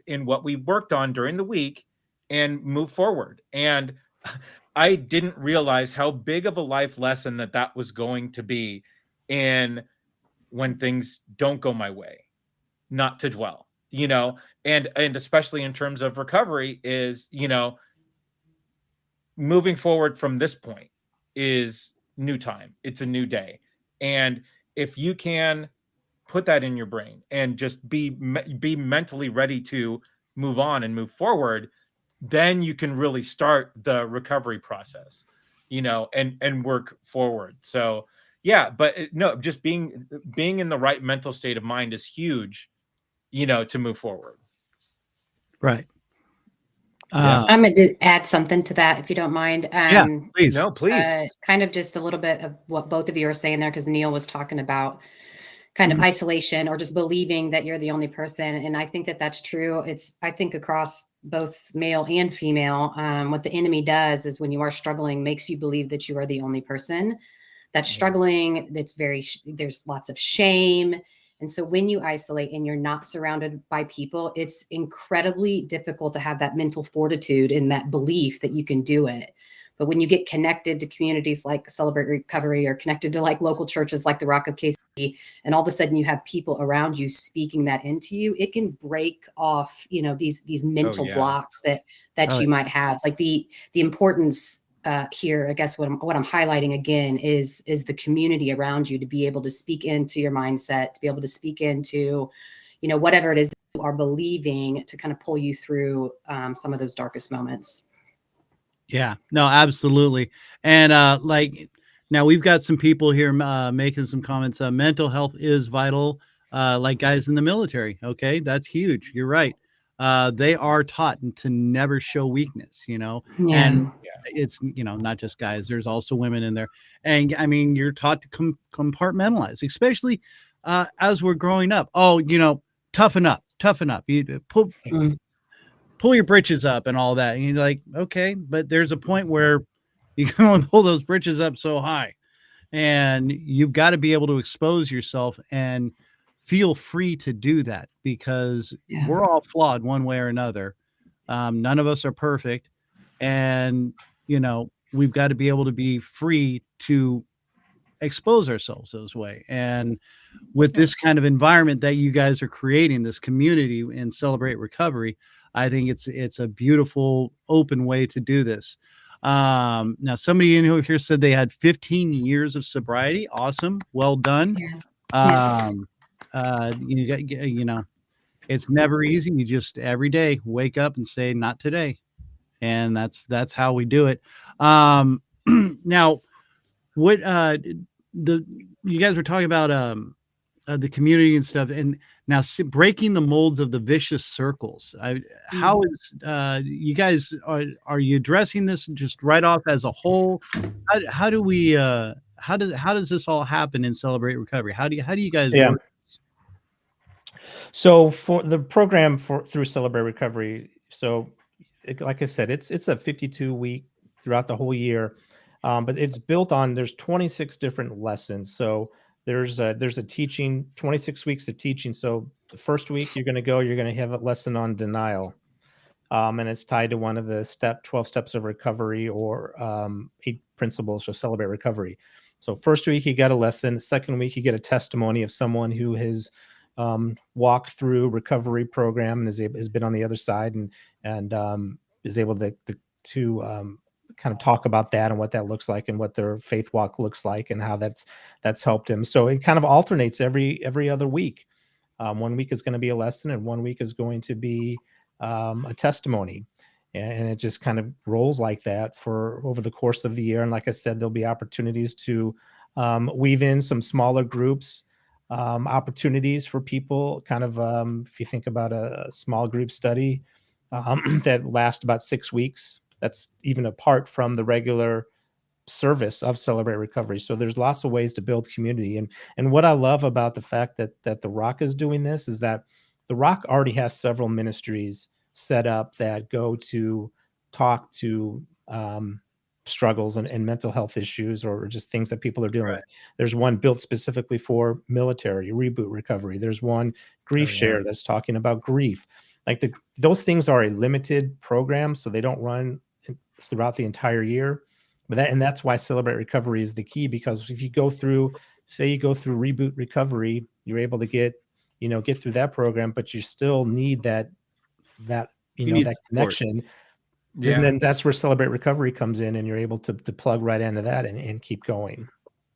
in what we worked on during the week, and move forward. And I didn't realize how big of a life lesson that was going to be, in when things don't go my way, not to dwell, and especially in terms of recovery, is, moving forward from this point is new time. It's a new day. And if you can put that in your brain and just be mentally ready to move on and move forward, then you can really start the recovery process, and work forward. So yeah, but no, just being in the right mental state of mind is huge, to move forward.
Right.
I'm going to add something to that, if you don't mind.
Yeah, please.
No, please.
Kind of just a little bit of what both of you are saying there, because Neil was talking about kind of isolation, or just believing that you're the only person. And I think that that's true. I think across both male and female, what the enemy does is, when you are struggling, makes you believe that you are the only person that's struggling. There's lots of shame. And so when you isolate and you're not surrounded by people, it's incredibly difficult to have that mental fortitude and that belief that you can do it. But when you get connected to communities like Celebrate Recovery, or connected to like local churches like the Rock of KC, and all of a sudden you have people around you speaking that into you, it can break off, these mental blocks that you might have. Like the importance here, I guess what I'm highlighting again is the community around you, to be able to speak into your mindset, to be able to speak into, whatever it is that you are believing, to kind of pull you through some of those darkest moments.
Yeah, no, absolutely. And now we've got some people here making some comments. Mental health is vital, like guys in the military. Okay, that's huge. You're right. They are taught to never show weakness, and it's, not just guys. There's also women in there. And I mean, you're taught to compartmentalize, especially as we're growing up. Oh, toughen up. You pull your britches up and all that. And you're like, okay, but there's a point where you can only pull those britches up so high, and you've got to be able to expose yourself and feel free to do that, because we're all flawed one way or another. None of us are perfect. And, we've got to be able to be free to expose ourselves this way. And with this kind of environment that you guys are creating, this community in Celebrate Recovery, I think it's a beautiful, open way to do this. Now, somebody in here said they had 15 years of sobriety. Awesome. Well done.
Yes.
It's never easy. You just every day wake up and say, not today. And that's how we do it. Now, what you guys were talking about the community and stuff, and now breaking the molds of the vicious circles. How is you guys are you addressing this just right off as a whole? How do we how does this all happen in Celebrate Recovery? How do you guys work this?
So for the program through Celebrate Recovery, like I said, it's a 52-week throughout the whole year, but it's built on, there's 26 different lessons. So there's a teaching, 26 weeks of teaching. So the first week you're going to have a lesson on denial. and it's tied to one of the 12 steps of recovery, or 8 principles to celebrate recovery. So first week you get a lesson. Second week you get a testimony of someone who has walked through recovery program and has been on the other side, and is able to kind of talk about that and what that looks like and what their faith walk looks like and how that's helped him. So it kind of alternates every other week. 1 week is going to be a lesson, and 1 week is going to be a testimony. And it just kind of rolls like that for over the course of the year. And like I said, there'll be opportunities to weave in some smaller groups, opportunities for people. Kind of, if you think about a small group study that lasts about 6 weeks, that's even apart from the regular service of Celebrate Recovery. So there's lots of ways to build community. And what I love about the fact that the Rock is doing this is that the Rock already has several ministries set up that go to talk to struggles and mental health issues, or just things that people are dealing with. There's one built specifically for military reboot recovery. There's one grief share that's talking about grief. Like those things are a limited program, so they don't run throughout the entire year. But that's why Celebrate Recovery is the key, because if you go through, say you go through reboot recovery, you're able to get through that program, but you still need that that connection.
Yeah.
And then that's where Celebrate Recovery comes in, and you're able to plug right into that and keep going.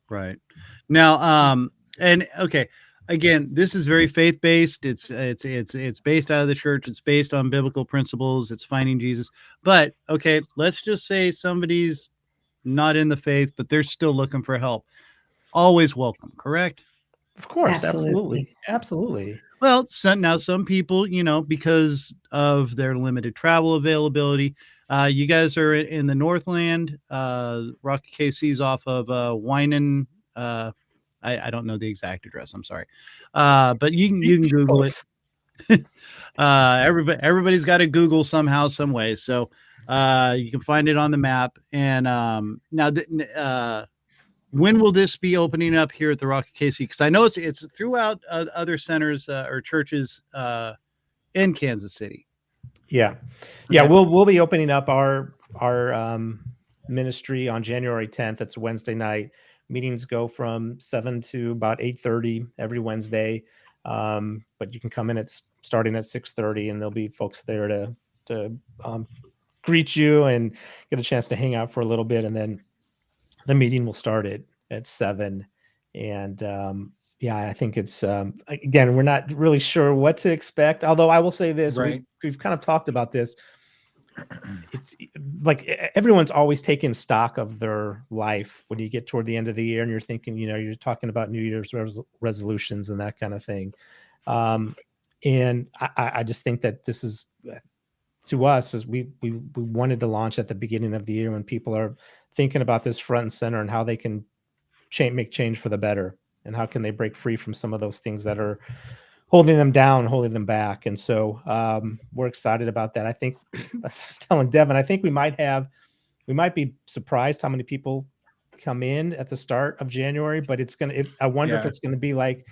Right. Now, and okay, again, this is very faith-based. It's based out of the church. It's based on biblical principles. It's finding Jesus. But okay, let's just say somebody's not in the faith, but they're still looking for help. Always welcome, correct?
Of course,
Absolutely.
absolutely.
Well, now some people, because of their limited travel availability, you guys are in the Northland. Rocky KC's off of Winan. I don't know the exact address. I'm sorry, but you can Google it. Everybody's got to Google somehow, some way. So you can find it on the map. And now, when will this be opening up here at the Rocky KC? Because I know it's throughout other centers or churches in Kansas City.
Yeah. We'll be opening up our ministry on January 10th. It's Wednesday night. Meetings go from 7 to about 8:30 every Wednesday. But you can come in starting at 6:30, and there'll be folks there to greet you and get a chance to hang out for a little bit, and then the meeting will start at 7. And I think it's again, we're not really sure what to expect. Although I will say this, we've kind of talked about this. It's like everyone's always taking stock of their life when you get toward the end of the year, and you're thinking, you're talking about New Year's resolutions and that kind of thing. And I just think that this is, to us, as we wanted to launch at the beginning of the year, when people are thinking about this front and center and how they can make change for the better, and how can they break free from some of those things that are holding them down, holding them back. And so we're excited about that. I think I was telling Devon, I think we might be surprised how many people come in at the start of January, but I wonder if it's going to be like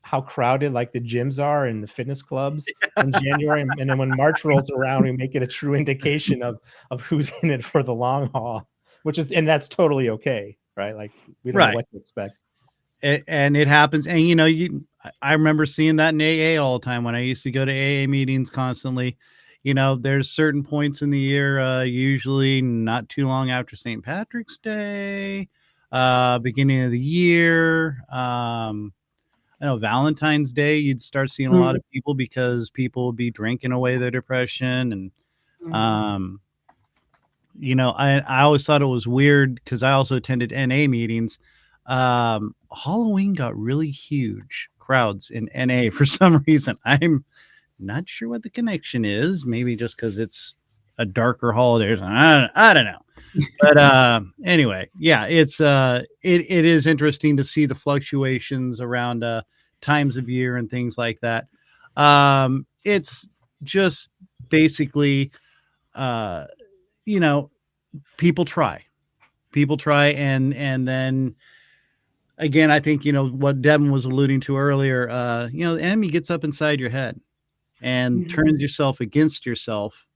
how crowded like the gyms are and the fitness clubs in January. And then when March rolls around, we make it a true indication of who's in it for the long haul, and that's totally okay. Right. Like we don't know what to expect.
And it happens. And, I remember seeing that in AA all the time when I used to go to AA meetings constantly. There's certain points in the year, usually not too long after St. Patrick's Day, beginning of the year. I know Valentine's Day, you'd start seeing a lot of people, because people would be drinking away their depression. And, I always thought it was weird, because I also attended NA meetings. Halloween got really huge crowds in NA for some reason. I'm not sure what the connection is. Maybe just because it's a darker holiday. I don't know. But anyway, yeah, it is interesting to see the fluctuations around times of year and things like that. It's just basically, people try, and then again, I think, what Devon was alluding to earlier, the enemy gets up inside your head and turns yourself against yourself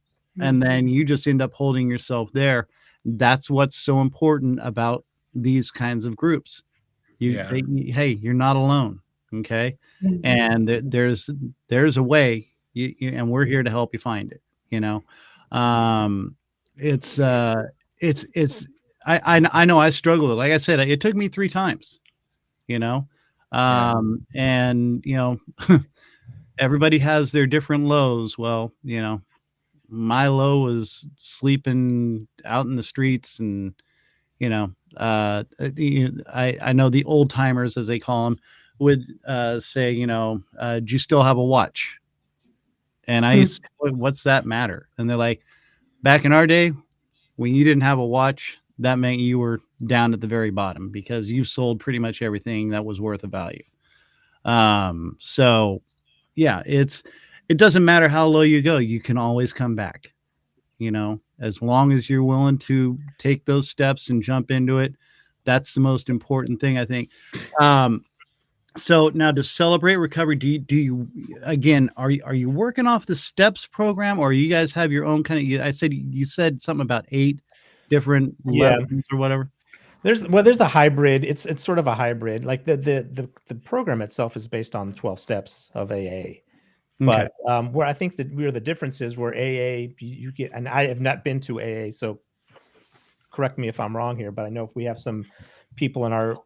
and then you just end up holding yourself there. That's what's so important about these kinds of groups. Hey, you're not alone. Okay. And there's a way, and we're here to help you find it. It's I know I struggled with it. Like I said, it took me 3 times, and everybody has their different lows. Well, my low was sleeping out in the streets, and I know the old timers, as they call them, would say, do you still have a watch? And I used to say, what's that matter? And they're like, back in our day, when you didn't have a watch, that meant you were down at the very bottom because you sold pretty much everything that was worth a value. So yeah, it doesn't matter how low you go, you can always come back, as long as you're willing to take those steps and jump into it. That's the most important thing, I think. So now, to celebrate recovery, do you again, are you working off the STEPS program, or you guys have your own kind of, you said something about 8 different levels or whatever?
There's a hybrid. It's sort of a hybrid. Like the program itself is based on 12 steps of AA. But where I think that the difference is where AA, you get, and I have not been to AA, so correct me if I'm wrong here, but I know if we have some people in our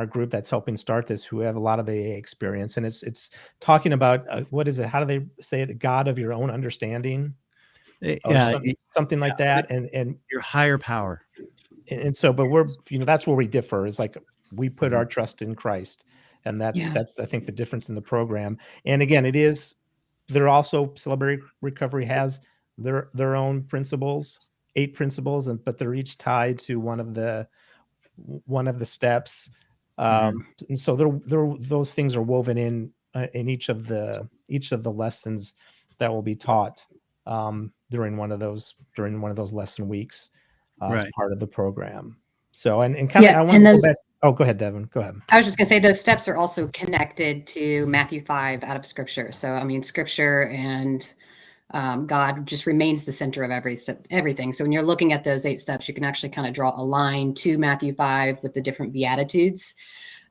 group that's helping start this who have a lot of AA experience, and it's talking about what is it? How do they say it? God of your own understanding, something like that, and
your higher power.
And so, but we're that's where we differ. Is like we put our trust in Christ, and that's I think the difference in the program. And again, they're also Celebrate Recovery has their own principles, 8 principles, but they're each tied to one of the steps. And so those things are woven in each of the lessons that will be taught during one of those lesson weeks as part of the program. So and kind of I want to go back. Oh, go ahead, Devon. Go ahead.
I was just going to say those steps are also connected to Matthew 5 out of Scripture. So I mean, Scripture and God just remains the center of everything. So when you're looking at those 8 steps, you can actually kind of draw a line to Matthew 5 with the different Beatitudes.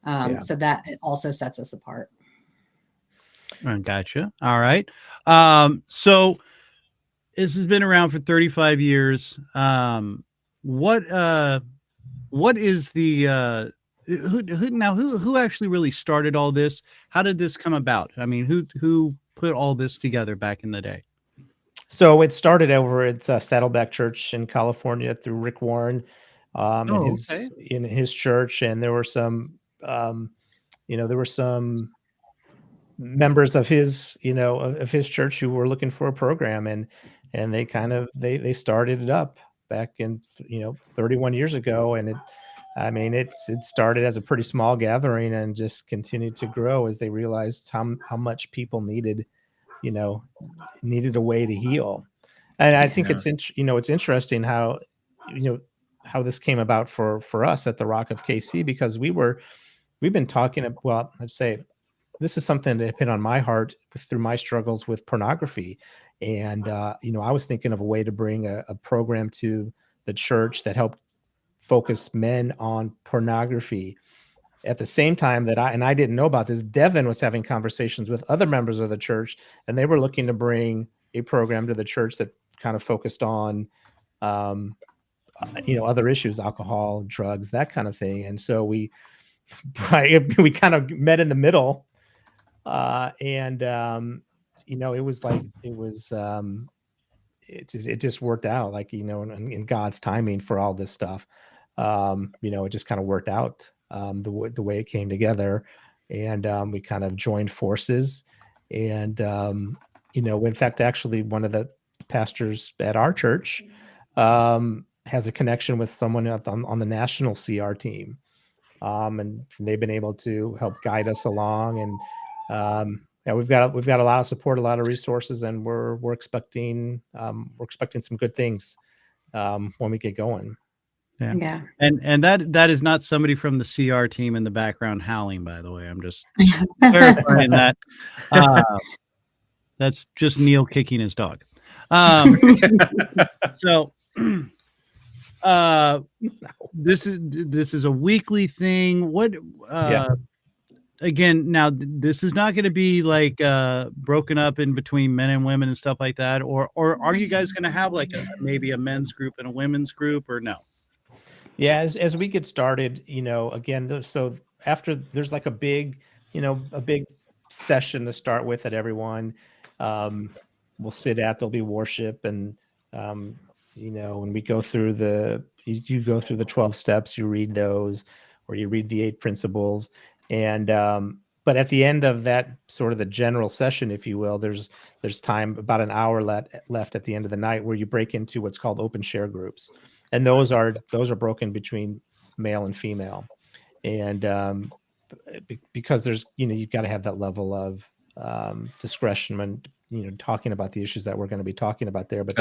So that also sets us apart.
Gotcha. All right. So this has been around for 35 years. What is the who actually really started all this? How did this come about? I mean, who put all this together back in the day?
So it started over at Saddleback Church in California through Rick Warren in his church, and there were some members of his of his church who were looking for a program, and they kind of they started it up back in 31 years ago, and it started as a pretty small gathering and just continued to grow as they realized how much people needed a way to heal. And I think it's interesting how this came about for us at the Rock of KC, because we've been talking, well, let's say this is something that hit on my heart through my struggles with pornography. And I was thinking of a way to bring a program to the church that helped focus men on pornography. At the same time that I didn't know about this, Devon was having conversations with other members of the church, and they were looking to bring a program to the church that kind of focused on, other issues, alcohol, drugs, that kind of thing. And so we kind of met in the middle, it just worked out, like, in God's timing for all this stuff. It just kind of worked out. The way it came together, and we kind of joined forces, and in fact, actually, one of the pastors at our church has a connection with someone on the national CR team, and they've been able to help guide us along, and we've got a lot of support, a lot of resources, and we're expecting some good things when we get going.
Yeah. And that is not somebody from the CR team in the background howling, by the way. I'm just clarifying that. That's just Neil kicking his dog. Um, so this is a weekly thing. What again, now this is not going to be like broken up in between men and women and stuff like that, or are you guys going to have like maybe a men's group and a women's group, or no?
Yeah, as we get started, again, so after there's like a big, a big session to start with that everyone will sit at. There'll be worship, and when we go through you go through the 12 steps, you read those, or you read the 8 principles, and but at the end of that, sort of the general session, if you will, there's time, about an hour left at the end of the night, where you break into what's called open share groups. And those are broken between male and female, and because there's you've got to have that level of discretion when talking about the issues that we're going to be talking about there. But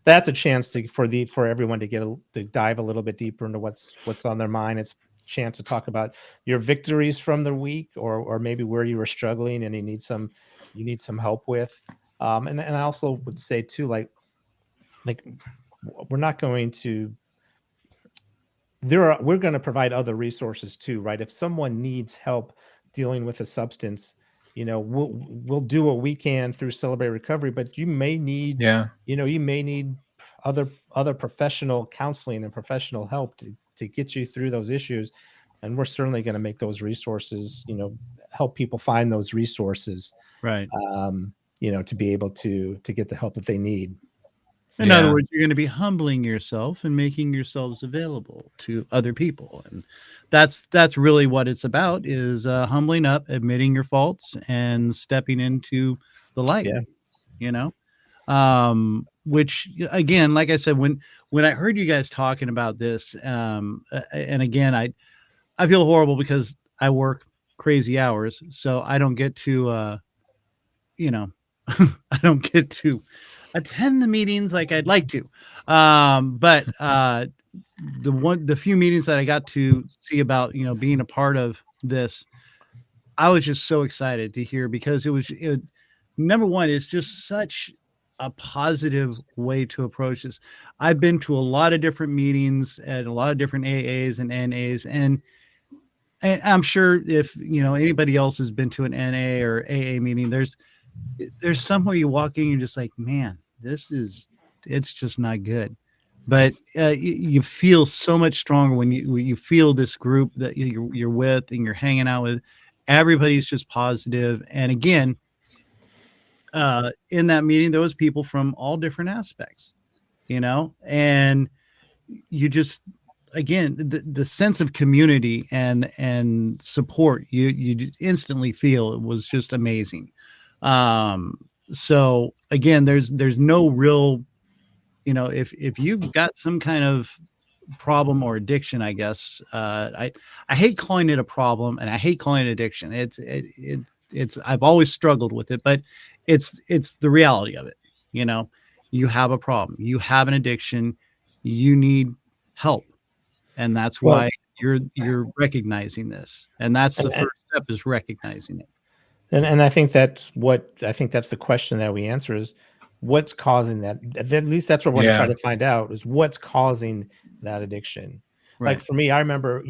that's a chance for everyone to dive a little bit deeper into what's on their mind. It's a chance to talk about your victories from the week, or maybe where you were struggling and you need some help with. And I also would say too, like we're not going to we're going to provide other resources too, right? If someone needs help dealing with a substance, we'll do what we can through Celebrate Recovery, but you may need other professional counseling and professional help to get you through those issues. And we're certainly going to make those resources, help people find those resources,
right?
To be able to get the help that they need.
In other words, you're going to be humbling yourself and making yourselves available to other people. And that's really what it's about, is humbling up, admitting your faults, and stepping into the light, which, again, like I said, when I heard you guys talking about this, and again, I feel horrible because I work crazy hours, so I don't get to, I don't get to attend the meetings like I'd like to. But the few meetings that I got to see about, being a part of this, I was just so excited to hear, because it number one, it's just such a positive way to approach this. I've been to a lot of different meetings at a lot of different AAs and NAs, and I'm sure if anybody else has been to an NA or AA meeting, there's somewhere you walk in, you're just like, man, it's just not good. But you feel so much stronger when you feel this group that you're with and you're hanging out with. Everybody's just positive. And again, in that meeting, there was people from all different aspects, and you just, again, the sense of community and support, you instantly feel. It was just amazing. So again, there's no real, if you've got some kind of problem or addiction, I guess, I hate calling it a problem, and I hate calling it addiction. It's I've always struggled with it, but it's the reality of it. You have a problem, you have an addiction, you need help, and that's why you're recognizing this, and that's the first step, is recognizing it.
And I think that's the question that we answer, is what's causing that. At least that's what we're trying to find out, is what's causing that addiction.
Right.
Like for me, I remember,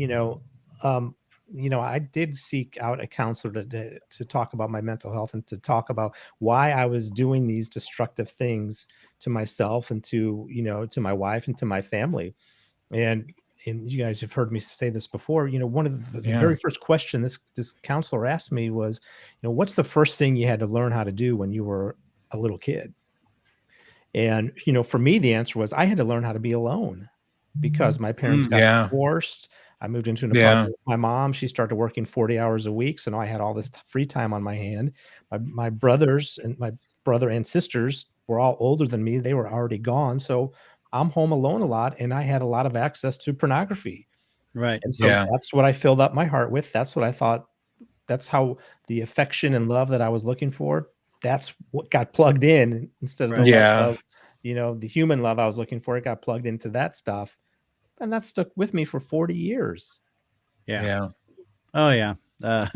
I did seek out a counselor to talk about my mental health, and to talk about why I was doing these destructive things to myself and to my wife and to my family. And you guys have heard me say this before, one of the very first question this counselor asked me was, what's the first thing you had to learn how to do when you were a little kid? And, for me, the answer was, I had to learn how to be alone, because my parents got divorced. I moved into an apartment with my mom. She started working 40 hours a week. So now I had all this free time on my hand. My brothers and my brother and sisters were all older than me. They were already gone. So I'm home alone a lot, and I had a lot of access to pornography.
Right.
And so that's what I filled up my heart with. That's what I thought. That's how the affection and love that I was looking for, that's what got plugged in, instead of the love of, the human love I was looking for. It got plugged into that stuff. And that stuck with me for 40 years.
Yeah. Oh yeah. I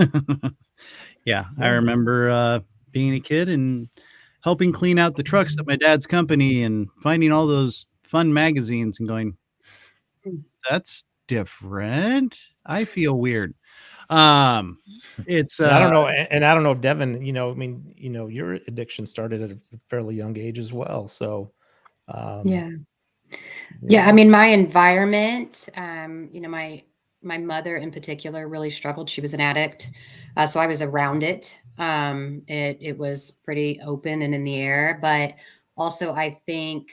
remember being a kid and helping clean out the trucks at my dad's company and finding all those fun magazines and going, that's different. I feel weird. It's
I don't know, and I don't know if Devon, I mean, your addiction started at a fairly young age as well. So,
Yeah. Yeah, I mean, my environment, my mother in particular really struggled. She was an addict, so I was around it. It was pretty open and in the air, but also I think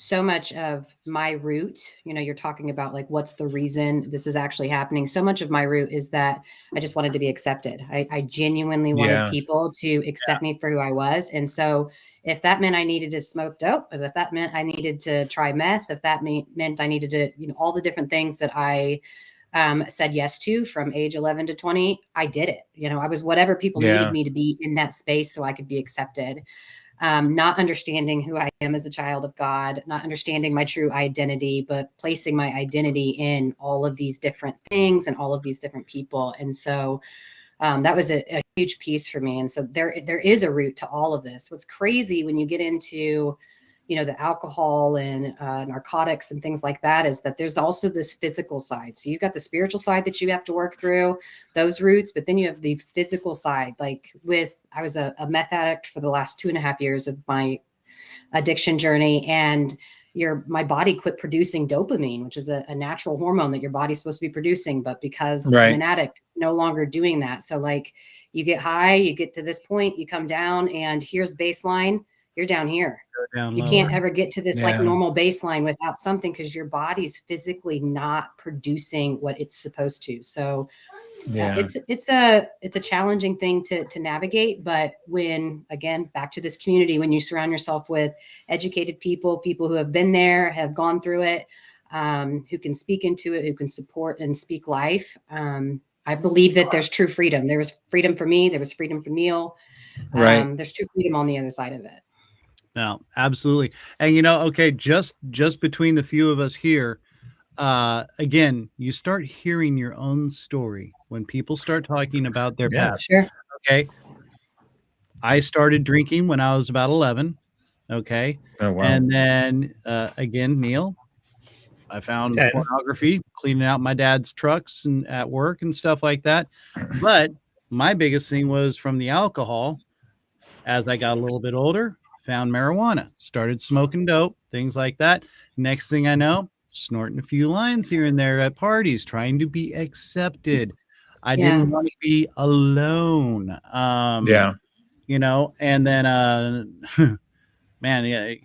so much of my root, you're talking about like what's the reason this is actually happening. So much of my root is that I just wanted to be accepted. I genuinely wanted
Yeah.
people to accept me for who I was, and so if that meant I needed to smoke dope, if that meant I needed to try meth, if that meant I needed to, all the different things that I said yes to from age 11 to 20, I did it. I was whatever people
Yeah.
needed me to be in that space so I could be accepted. Not understanding who I am as a child of God, not understanding my true identity, but placing my identity in all of these different things and all of these different people. And so that was a huge piece for me. And so there is a root to all of this. What's crazy when you get into, the alcohol and narcotics and things like that is that there's also this physical side. So you've got the spiritual side that you have to work through those roots, but then you have the physical side. Like I was a meth addict for the last 2.5 years of my addiction journey, and my body quit producing dopamine, which is a natural hormone that your body's supposed to be producing. But because I'm an addict, no longer doing that. So like you get high, you get to this point, you come down, and here's baseline, you're down here. You can't ever get to this like normal baseline without something, because your body's physically not producing what it's supposed to. So it's a challenging thing to navigate. But when, again, back to this community, when you surround yourself with educated people who have been there, have gone through it, who can speak into it, who can support and speak life, I believe that there's true freedom. There was freedom for me. There was freedom for Neil. There's true freedom on the other side of it.
No, absolutely. And okay, just between the few of us here, again, you start hearing your own story when people start talking about their past.
Sure.
Okay. I started drinking when I was about 11. Okay.
Oh, wow.
And then again, Neil, I found
10.
pornography cleaning out my dad's trucks and at work and stuff like that. But my biggest thing was from the alcohol. As I got a little bit older, found marijuana, started smoking dope, things like that. Next thing I know, snorting a few lines here and there at parties, trying to be accepted. I didn't want to be alone. And then, man,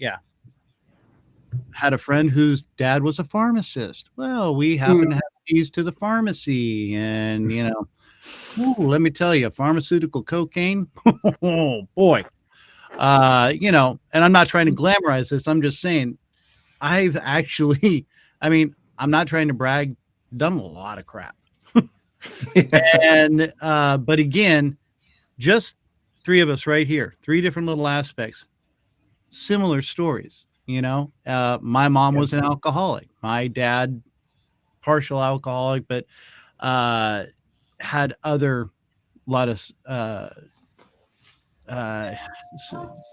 had a friend whose dad was a pharmacist. Well, we happen to have keys to the pharmacy, and let me tell you, pharmaceutical cocaine. Oh boy. And I'm not trying to glamorize this. I'm just saying I've actually, I'm not trying to brag, done a lot of crap. And, but again, just three of us right here, three different little aspects, similar stories. My mom was an alcoholic. My dad, partial alcoholic, but, had a lot of,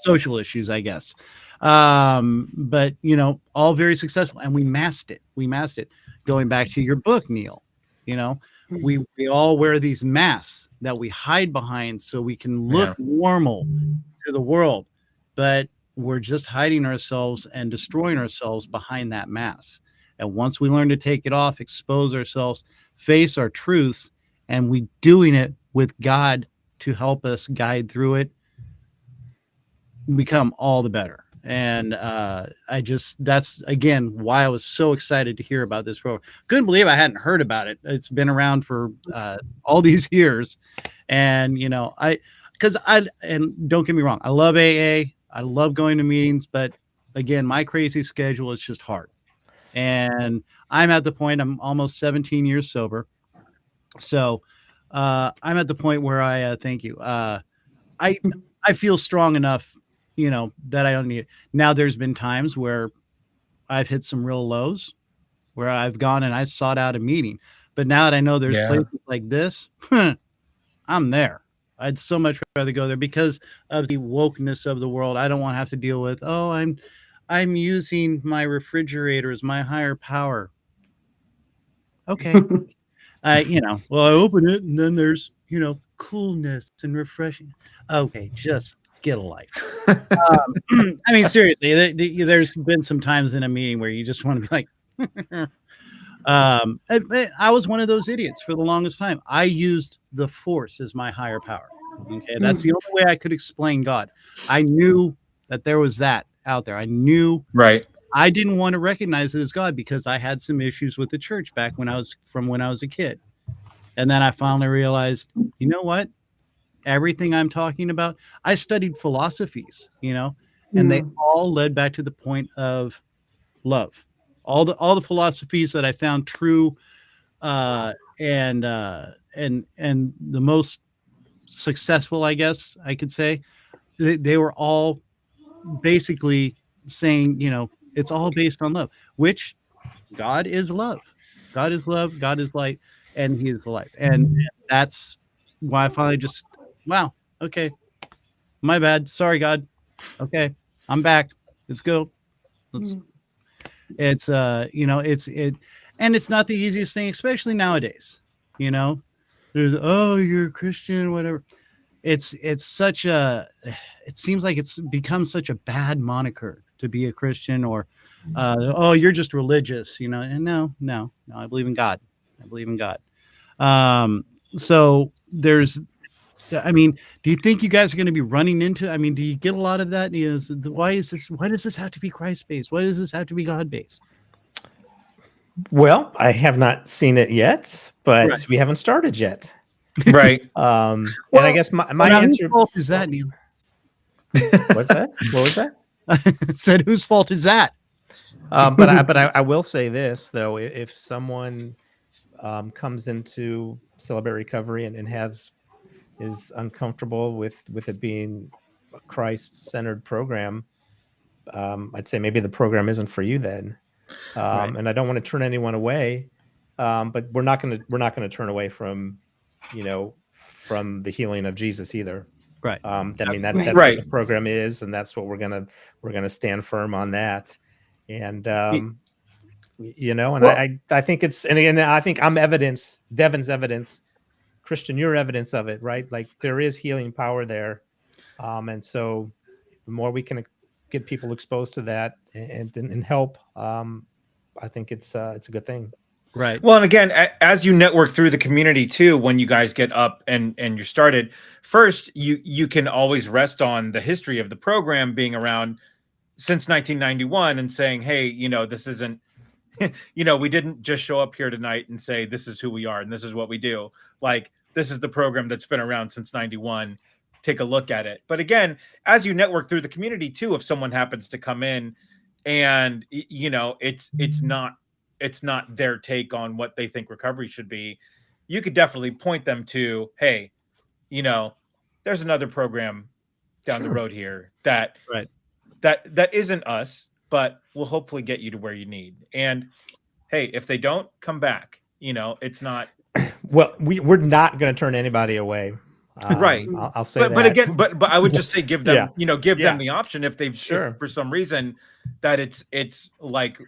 social issues, I guess. But all very successful, and we masked it. Going back to your book, Neil, we all wear these masks that we hide behind so we can look normal to the world, but we're just hiding ourselves and destroying ourselves behind that mask. And once we learn to take it off, expose ourselves, face our truths, and we doing it with God to help us guide through it, become all the better. And that's again why I was so excited to hear about this program. Couldn't believe I hadn't heard about it. It's been around for all these years, and and don't get me wrong, I love AA, I love going to meetings, but again, my crazy schedule is just hard, and I'm at the point, I'm almost 17 years sober, so I'm at the point where I thank you, I feel strong enough, that I don't need it. Now, there's been times where I've hit some real lows, where I've gone and I sought out a meeting. But now that I know there's places like this, I'm there. I'd so much rather go there because of the wokeness of the world. I don't want to have to deal with, oh, I'm using my refrigerator as my higher power. Okay. I open it and then there's, coolness and refreshing. Okay, just get a life. I mean, seriously, there's been some times in a meeting where you just want to be like, I was one of those idiots for the longest time. I used the force as my higher power. Okay, that's the only way I could explain God. I knew that there was that out there. I knew
Right.
I didn't want to recognize it as God because I had some issues with the church back when I was a kid. And then I finally realized, you know what? Everything I'm talking about, I studied philosophies, and they all led back to the point of love. All the philosophies that I found true, and the most successful, I guess I could say, they were all basically saying, it's all based on love, which God is love. God is love. God is light, and He is the life. And that's why I finally just, wow, okay, my bad. Sorry, God. Okay, I'm back. Let's go. It's and it's not the easiest thing, especially nowadays. There's, oh, you're a Christian, whatever. It's such a, it seems like it's become such a bad moniker to be a Christian, or oh, you're just religious, and no, I believe in God. So there's, I mean, do you think you guys are going to be running into, I mean, do you get a lot of that? Why does this have to be Christ-based? Why does this have to be God-based?
Well, I have not seen it yet, but
Right.
we haven't started yet.
Right.
And I guess my answer,
whose fault is that, Neil?
what's that? What was that?
I said, whose fault is that?
But I will say this though: if someone comes into Celebrate Recovery and is uncomfortable with it being a Christ-centered program, I'd say maybe the program isn't for you then.
Right.
And I don't want to turn anyone away, but we're not going to turn away from from the healing of Jesus either.
Right.
I mean that's
Right.
what the program is, and that's what we're gonna stand firm on that. And I think it's, and again, I think I'm evidence, Devon's evidence, Christian, you're evidence of it, right? Like there is healing power there, and so the more we can get people exposed to that and help, I think it's a good thing.
Right.
Well, and again, as you network through the community too, when you guys get up and you're started, first you can always rest on the history of the program being around since 1991 and saying, hey, this isn't, we didn't just show up here tonight and say this is who we are and this is what we do. Like, this is the program that's been around since 91. Take a look at it. But again, as you network through the community too, if someone happens to come in and it's not their take on what they think recovery should be, you could definitely point them to, hey, there's another program down the road here that isn't us, but will hopefully get you to where you need. And hey, if they don't, come back. It's not.
Well, we're not going to turn anybody away.
Right.
I'll say that.
But again, but I would just say give them, them the option if they've, if for some reason that it's like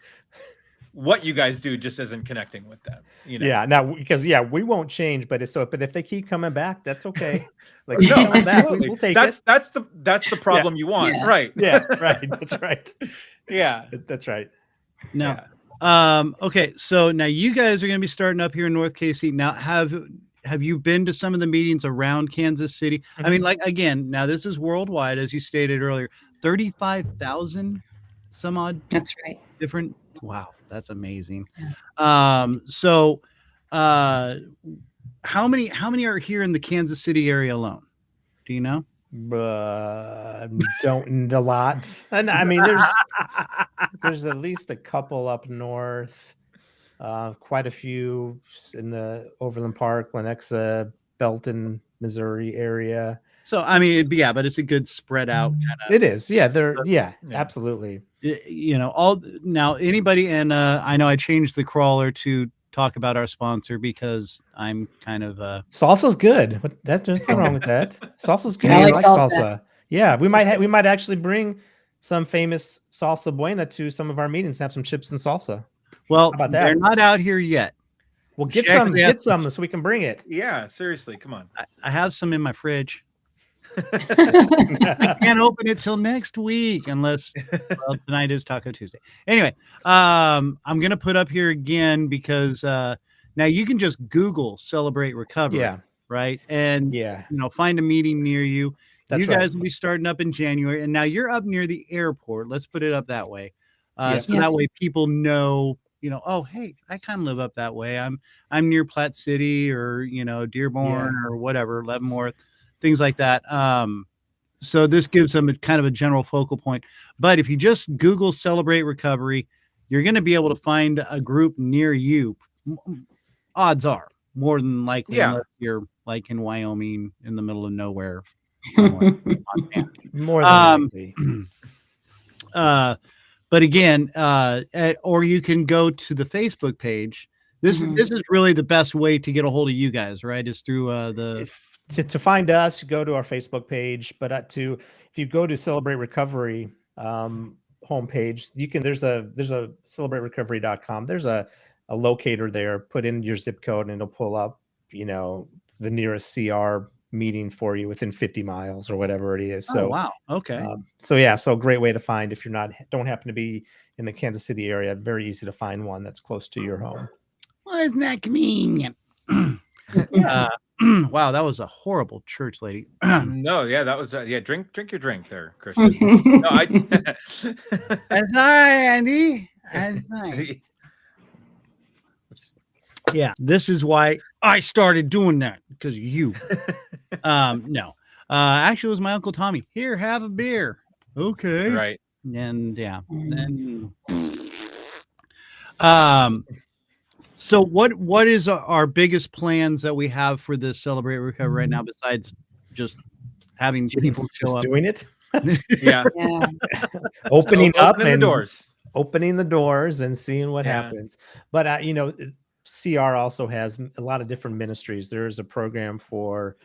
what you guys do just isn't connecting with them.
Yeah. Now, because we won't change, but if they keep coming back, that's okay. Like,
no,
back, we'll take
that's
it.
that's the problem you want.
Yeah.
Right.
Yeah. Right. That's right.
Yeah.
That's right.
No. Okay. So now you guys are going to be starting up here in North KC. Now, have you been to some of the meetings around Kansas City? Mm-hmm. I mean, like, again, now this is worldwide, as you stated earlier, 35,000 some odd.
That's right.
Different. Wow. That's amazing. Yeah. So how many are here in the Kansas City area alone? Do you know?
Don't a lot. And I mean, there's at least a couple up north, quite a few in the Overland Park, Lenexa, Belton, Missouri area.
So I mean, but it's a good spread out kind of.
It is, yeah, absolutely.
All now anybody, and I know I changed the crawler to talk about our sponsor because I'm kind of
Salsa's good. There's nothing wrong with that. Salsa's good.
I
I
like
like
salsa.
salsa. Yeah, we might actually bring some famous salsa buena to some of our meetings. Have some chips and salsa.
well,
How about
they're
that?
not out here yet.
Well, get
She actually has-
some so we can bring it.
Yeah, seriously, come on.
I have some in my fridge. I can't open it till next week unless well, tonight is Taco Tuesday. Anyway, I'm gonna put up here again because now you can just Google Celebrate Recovery,
Yeah,
right? And
yeah,
find a meeting near you.
That's
you guys
right.
will be starting up in January, and now you're up near the airport. Let's put it up that way.
Yeah.
So
Yeah.
that way people know, oh, hey, I kind of live up that way. I'm near Platte City or Dearborn or whatever, Leavenworth, things like that. So this gives them a kind of a general focal point. But if you just Google Celebrate Recovery, you're going to be able to find a group near you. Odds are, more than likely,
Yeah.
unless you're like in Wyoming in the middle of nowhere somewhere.
more than likely.
But again, or you can go to the Facebook page. This is really the best way to get a hold of you guys, right? Is through the
To find us, go to our Facebook page. But if you go to Celebrate Recovery homepage, you can there's a celebraterecovery.com. There's a locator there. Put in your zip code and it'll pull up the nearest CR meeting for you within 50 miles or whatever it is. So
wow, okay.
So a great way to find if you don't happen to be in the Kansas City area. Very easy to find one that's close to your home.
Well, isn't that convenient? Wow, that was a horrible church lady.
No, yeah, that was drink your drink there, Christian. No,
That's hi, Andy. That's hi. Yeah, this is why I started doing that, because of you. No. Actually, it was my Uncle Tommy. Here, have a beer. Okay.
right.
And yeah. Then so what is our biggest plans that we have for this Celebrate Recovery right now, besides just having people show up?
Doing it.
Yeah.
Yeah.
Opening up
Opening the doors.
Opening the doors and seeing what
Yeah.
happens. But CR also has a lot of different ministries. There is a program for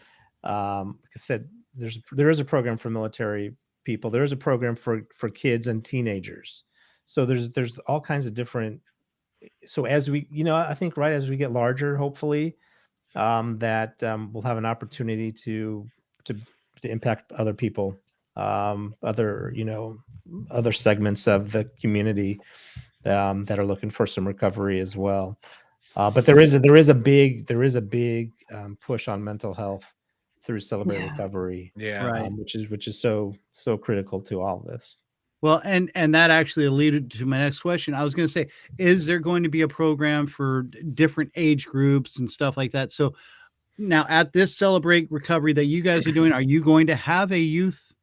like I said, there is a program for military people. There is a program for kids and teenagers. So there's all kinds of different. So as we I think right as we get larger, hopefully that we'll have an opportunity to impact other people, other segments of the community that are looking for some recovery as well. But there is a big push on mental health through Celebrate
Yeah.
Recovery,
Yeah.
Right.
which is so critical to all of this.
Well, and that actually alluded to my next question. I was going to say, is there going to be a program for different age groups and stuff like that? So now at this Celebrate Recovery that you guys are doing, are you going to have a youth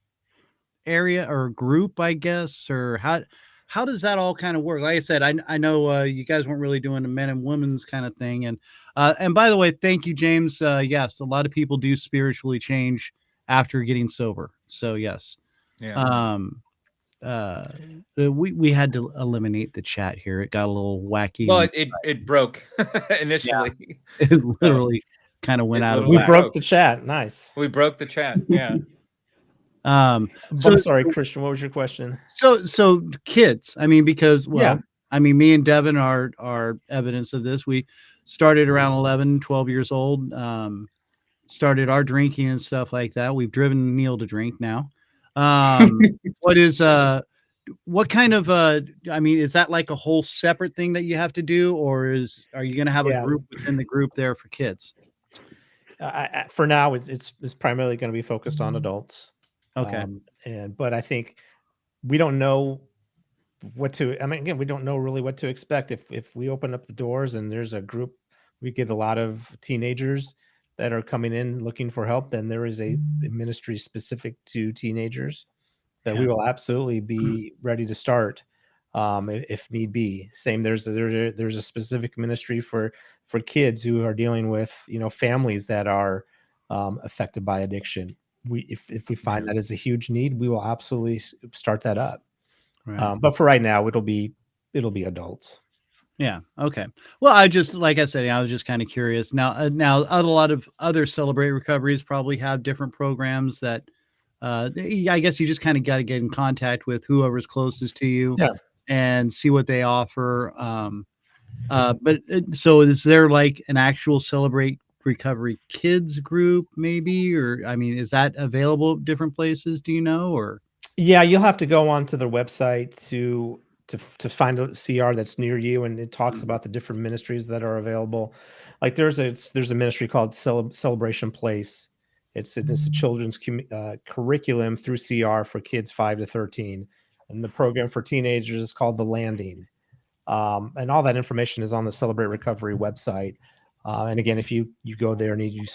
area or group, I guess, or how does that all kind of work? Like I said, I know you guys weren't really doing a men and women's kind of thing. And by the way, thank you, James. Yes, a lot of people do spiritually change after getting sober. So yes.
Yeah.
We had to eliminate the chat here. It got a little wacky.
Well, it broke initially.
It literally kind of went out of
We
whack.
broke the chat. Nice.
We broke the chat. Yeah.
So
I'm sorry, Christian. What was your question?
So kids, I mean, because
Yeah.
I mean, me and Devon are evidence of this. We started around 11, 12 years old, started our drinking and stuff like that. We've driven Neil to drink now. What kind of I mean, is that like a whole separate thing that you have to do, or are you going to have a group within the group there for kids?
For now, it's primarily going to be focused on adults.
Okay.
But I think we don't know what to. I mean, again, we don't know really what to expect if we open up the doors and there's a group. We get a lot of teenagers that are coming in looking for help. Then there is a ministry specific to teenagers that we will absolutely be ready to start if need be. Same, there's a specific ministry for kids who are dealing with families that are affected by addiction. If we find that is a huge need, we will absolutely start that up.
Right.
But for right now, it'll be adults.
Yeah. Okay. Well, I just, like I said, I was just kind of curious. Now a lot of other Celebrate Recoveries probably have different programs that, I guess you just kind of got to get in contact with whoever's closest to you,
Yeah.
and see what they offer. But so is there like an actual Celebrate Recovery Kids group, maybe, or I mean, is that available at different places? Do you know, or?
Yeah, you'll have to go onto their website to find a CR that's near you, and it talks about the different ministries that are available. Like there's a ministry called Celebration Place. It's a children's curriculum through CR for kids 5 to 13, and the program for teenagers is called The Landing. And all that information is on the Celebrate Recovery website. And again, if you go there and you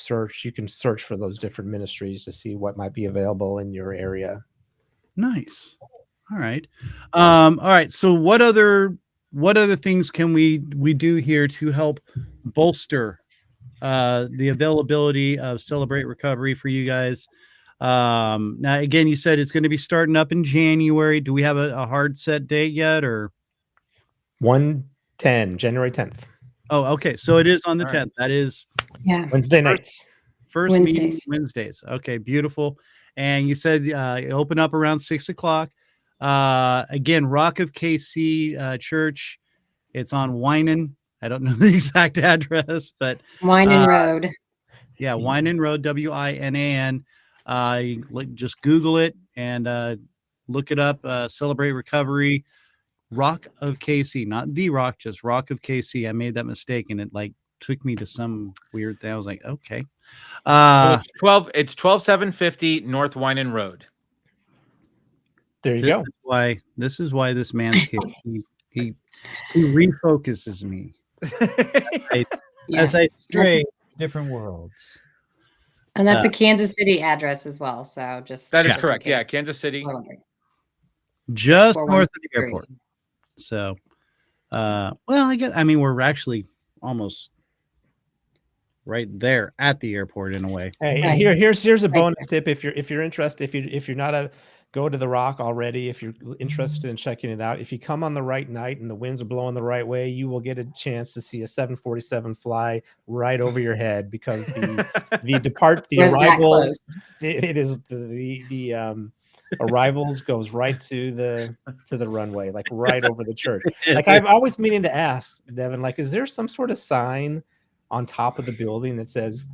can search for those different ministries to see what might be available in your area.
Nice. All right. All right. So what other things can we do here to help bolster the availability of Celebrate Recovery for you guys? Now, again, you said it's going to be starting up in January. Do we have a hard set date yet, or?
1/10, January 10th,
Oh, okay. So it is on the
All right.
10th. That is
Yeah.
Wednesday nights.
first meeting
Wednesdays.
Wednesdays. Okay, beautiful. And you said you open up around 6:00. Again, Rock of KC Church. It's on Winan. I don't know the exact address, but
Winan Road.
yeah, Winan Road, Winan. Just Google it and look it up. Celebrate Recovery, Rock of KC, not The Rock, just Rock of KC. I made that mistake, and it like took me to some weird thing. I was like, okay.
So it's 12750 North Winan Road.
There you go.
This is why this man's here. He refocuses me as I stray different worlds.
And that's a Kansas City address as well. So just
That is correct. Yeah, Kansas City.
Just north of the airport. So, well, I mean, we're actually almost right there at the airport in a way.
Hey,
Right.
here's a bonus tip if you're interested. If you're not go to the Rock already, if you're interested in checking it out, if you come on the right night and the winds are blowing the right way, you will get a chance to see a 747 fly right over your head, because the arrival it is the arrivals goes right to the runway, like right over the church. Like I've always meaning to ask Devon, like, is there some sort of sign on top of the building that says,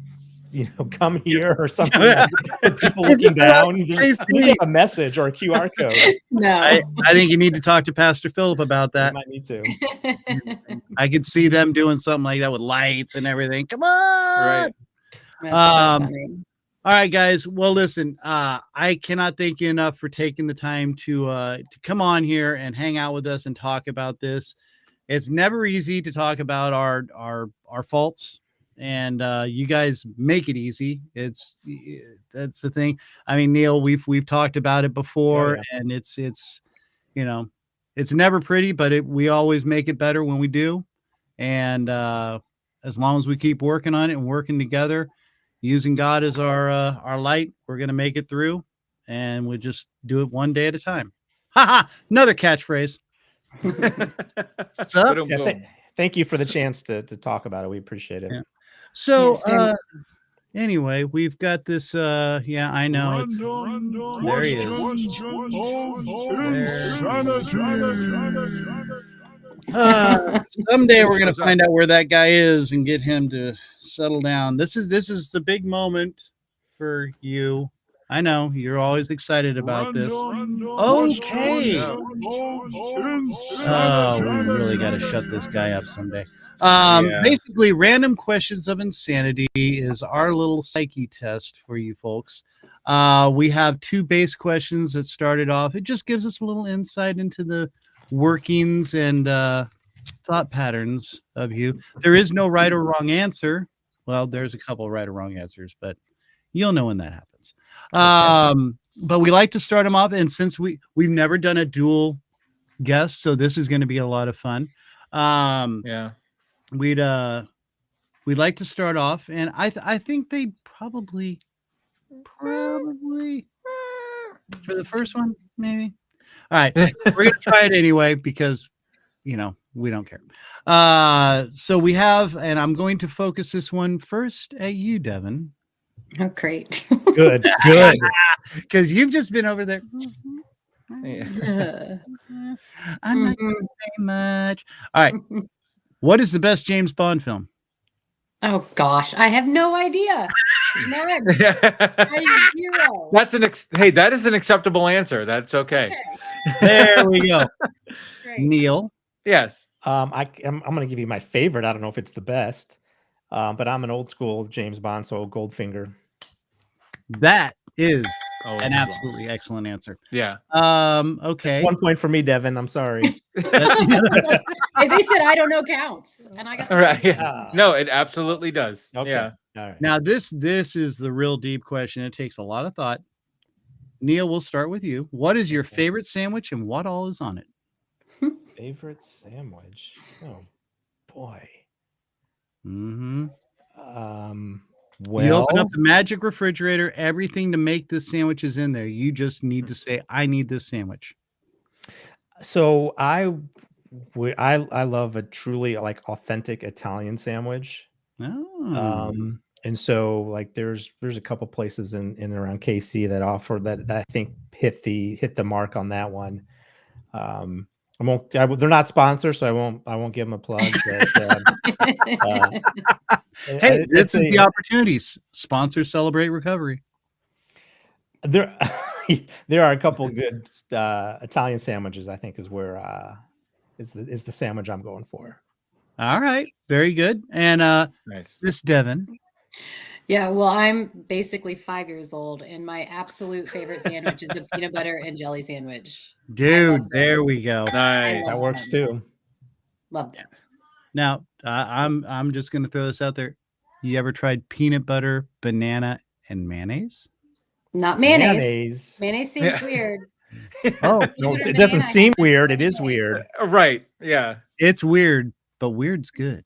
come here or something, like, for people looking down? There's a message or a QR code.
No,
I think you need to talk to Pastor Philip about that.
You might need to.
I could see them doing something like that with lights and everything. Come on.
Right.
That's so funny.
All right, guys. Well, listen, I cannot thank you enough for taking the time to come on here and hang out with us and talk about this. It's never easy to talk about our faults, and you guys make it easy. That's the thing. I mean, Neil, we've talked about it before, and it's it's never pretty, but we always make it better when we do. And as long as we keep working on it and working together, using God as our light, we're gonna make it through, and we'll just do it one day at a time. Another catchphrase.
Thank you for the chance to talk about it. We appreciate it.
Yeah. So
Yes,
anyway, we've got this. Yeah, I know. There he is. Someday we're gonna find out where that guy is and get him to settle down. This is the big moment for you. I know you're always excited about this. Okay. Oh, we really got to shut this guy up someday. Basically, Random Questions of Insanity is our little psyche test for you folks. We have 2 base questions that started off. It just gives us a little insight into the workings and thought patterns of you. There is no right or wrong answer. Well, there's a couple right or wrong answers, but you'll know when that happens. But we like to start them off, and since we've never done a dual guest, so this is going to be a lot of fun. We'd like to start off, and I think they probably for the first one, maybe. All right, we're gonna try it anyway because We don't care. So we have, and I'm going to focus this one first at you, Devon.
Oh, great.
Good.
Because you've just been over there.
Yeah.
I'm not going to say much. All right. What is the best James Bond film?
Oh gosh, I have no idea. None. I zero.
Hey, that is an acceptable answer. That's okay.
There we go.
Great.
Neil.
Yes.
I'm going to give you my favorite. I don't know if it's the best, but I'm an old school James Bond, so Goldfinger.
That is
Oh,
an absolutely excellent answer.
Yeah.
Okay.
That's 1 point for me, Devon. I'm sorry.
Hey, they said I don't know counts, and I got the
Right.
same.
Yeah. No, it absolutely does.
Okay.
Yeah.
All right.
Now this is the real deep question. It takes a lot of thought. Neil, we'll start with you. What is your favorite sandwich and what all is on it?
Favorite sandwich? Oh boy.
Mm-hmm.
Well,
You open up the magic refrigerator, everything to make this sandwich is in there. You just need to say, I need this sandwich.
so I love a truly like authentic Italian sandwich.
Oh.
And so like there's a couple places in and around KC that offer that I think hit the mark on that one. They're not sponsors, so I won't give them a plug. But,
Hey, this is the opportunities. Sponsors Celebrate Recovery.
there are a couple good Italian sandwiches. I think is where is the sandwich I'm going for.
All right, very good. And
Nice.
Miss Devon.
Yeah, well, I'm basically 5 years old, and my absolute favorite sandwich is a peanut butter and jelly sandwich.
Dude, there we go.
Nice.
That works too.
Love that.
Now, I'm just going to throw this out there. You ever tried peanut butter, banana, and mayonnaise?
Not mayonnaise. Mayonnaise seems weird.
Oh, no, it doesn't seem weird. It is weird.
Right. Yeah.
It's weird, but weird's good.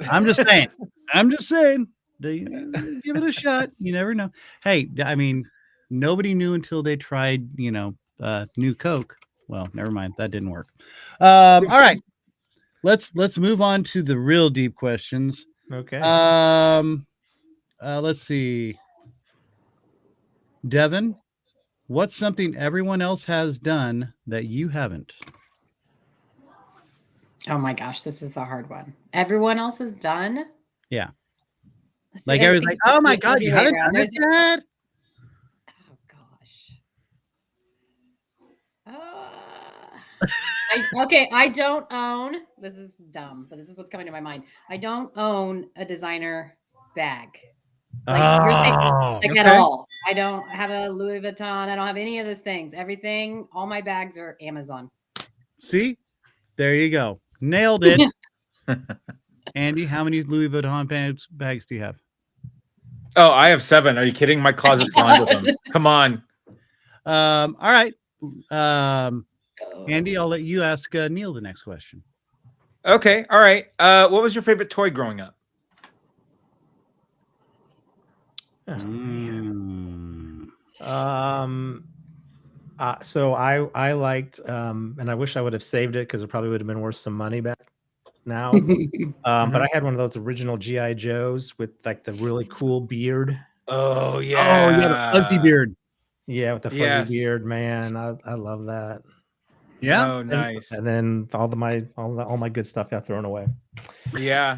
I'm just saying. Give it a shot. You never know. Hey, I mean, nobody knew until they tried, new Coke. Well, never mind. That didn't work. All right. Let's move on to the real deep questions.
Okay.
Let's see. Devon, what's something everyone else has done that you haven't?
Oh my gosh, this is a hard one. Everyone else is done?
Yeah.
See,
Like
I
everyone's
think
like,
it's
oh my
the
God, you
other way
haven't
around.
done this yet?
Oh gosh. I don't own, this is dumb, but this is what's coming to my mind. I don't own a designer bag. Like you're saying, like at all. I don't have a Louis Vuitton. I don't have any of those things. Everything, all my bags are Amazon.
See? There you go. Nailed it. Andy, how many Louis Vuitton bags do you have?
Oh, I have 7. Are you kidding? My closet's lined with them. Come on.
All right. Andy, I'll let you ask Neil the next question.
Okay. All right. What was your favorite toy growing up?
So I liked and I wish I would have saved it because it probably would have been worth some money back now. But I had one of those original GI Joes with like the really cool beard.
Oh yeah.
Oh, yeah, the fuzzy beard.
Yeah, with the fuzzy beard, man. I love that.
Yeah.
Oh, nice.
And then all my good stuff got thrown away.
Yeah.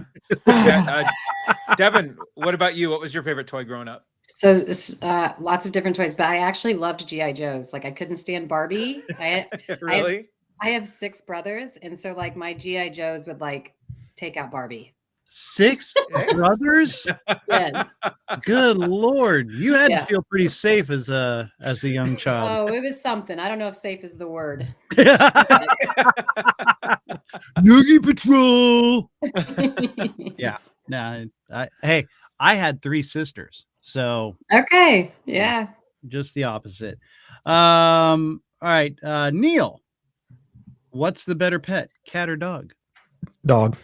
Devon, what about you? What was your favorite toy growing up?
So lots of different toys, but I actually loved GI Joes. Like I couldn't stand Barbie.
Really?
I have 6 brothers, and so like my GI Joes would like take out Barbie.
6 brothers?
Yes.
Good Lord. You had
Yeah.
to feel pretty safe as a young child.
Oh, it was something. I don't know if safe is the word.
Noogie Patrol. Yeah. No, hey, I had 3 sisters. So
Okay. Yeah.
just the opposite. All right. Neil, what's the better pet, cat or dog?
Dog.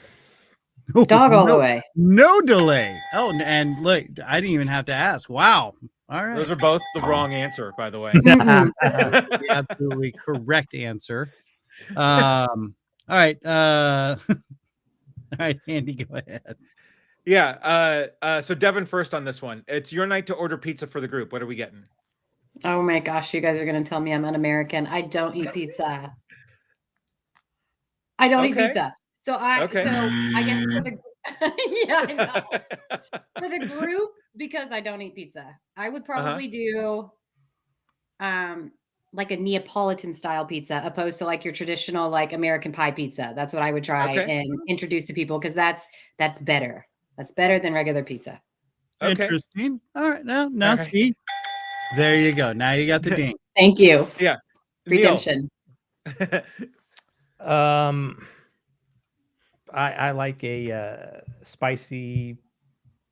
Dog all the way.
No delay. Oh, and look, I didn't even have to ask. Wow. All right.
Those are both the wrong answer, by the way.
Mhm.
The absolutely correct answer. All All right. All right, Andy, go ahead.
Yeah. So Devon first on this one. It's your night to order pizza for the group. What are we getting?
Oh my gosh, you guys are going to tell me I'm un-American. I don't eat pizza. I don't eat
Okay.
pizza. So I guess for the yeah, I know. For the group, because I don't eat pizza, I would probably do like a Neapolitan style pizza opposed to like your traditional like American pie pizza. That's what I would try and introduce to people because that's better. That's better than regular pizza.
Okay.
Interesting. All right. Now
All right.
see. There you go. Now you got the ding.
Thank you.
Yeah.
Redemption.
I like a spicy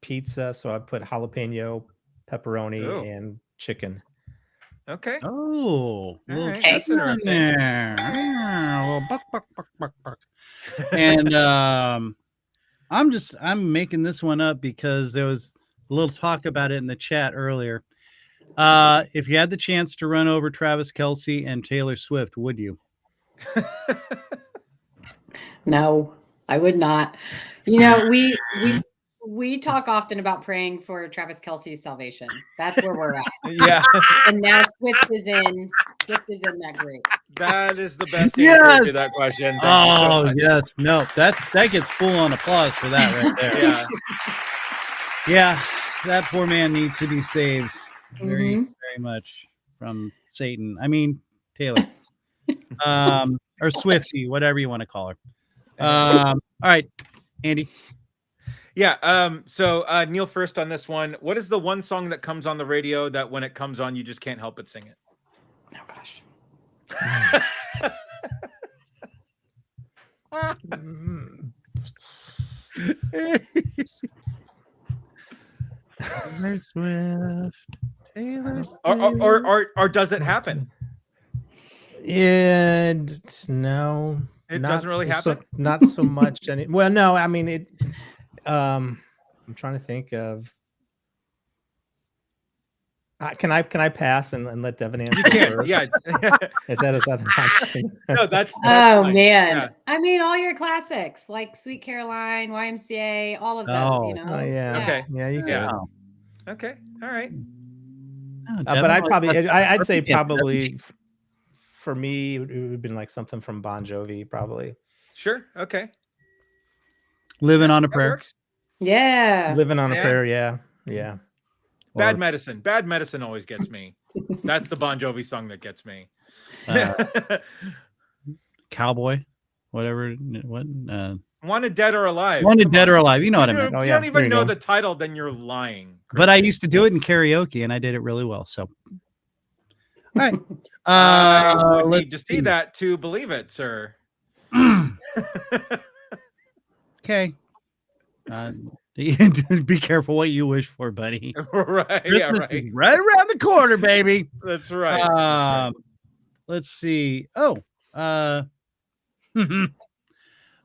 pizza, so I put jalapeno, pepperoni, and chicken.
Okay.
Oh,
All right.
Okay.
That's interesting.
there. A little buck. And I'm making this one up because there was a little talk about it in the chat earlier. If you had the chance to run over Travis Kelce and Taylor Swift, would you?
No, I would not. You know, we talk often about praying for Travis Kelce's salvation. That's where we're at.
Yeah.
And now Swift is in that group.
That is the best answer to that question. Thank you so much.
Yes. No, that gets full on applause for that right there.
Yeah.
Yeah, that poor man needs to be saved very,
Mhm.
very much from Satan. I mean, Taylor. Or Swifty, whatever you want to call her. All right, Andy.
Yeah. So Neil first on this one. What is the one song that comes on the radio that when it comes on, you just can't help but sing it?
Oh gosh.
Taylor Swift. Taylor Swift.
Or does it happen?
And no,
It doesn't really happen.
Not so much. Well, no, I mean it. I'm trying to think of. Can I pass and let Devon answer?
You can.
First?
Yeah.
Is that an option?
No, that's
Oh
fine.
man.
Yeah.
I mean all your classics like Sweet Caroline, YMCA, all of those,
Oh.
you know.
Oh yeah.
Okay.
Yeah, you
Yeah.
could.
Okay. All right.
But I'd say
Yeah,
probably for me it would have been like something from Bon Jovi, probably.
Sure. Okay.
Living on a
That
Prayer.
works.
Yeah.
Living on a
Yeah.
Prayer, yeah.
Bad Medicine. Bad Medicine always gets me. That's the Bon Jovi song that gets me.
Cowboy, whatever. What?
Wanted Dead or Alive.
Wanted
Come
Dead
on.
or Alive. You know what I mean.
If
Oh,
you
yeah.
don't
There
even
you
know
go.
the title, then you're lying.
But I used to do it in karaoke, and I did it really well. So, all right.
I would
let's
need to see that to believe it, sir.
Okay. Be careful what you wish for, buddy.
Right. Yeah.
Christmas
Right.
is right around the corner, baby.
That's right. That's right.
Let's see. Oh,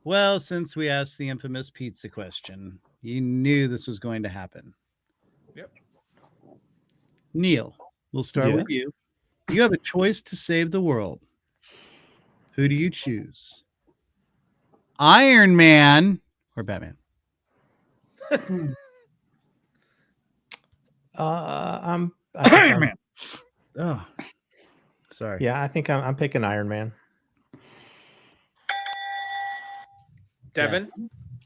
well, since we asked the infamous pizza question, you knew this was going to happen.
Yep.
Neil, we'll start with you. You have a choice to save the world. Who do you choose? Iron Man or Batman?
I'm
Iron Man. Oh, sorry.
Yeah, I think I'm picking Iron Man.
Devon?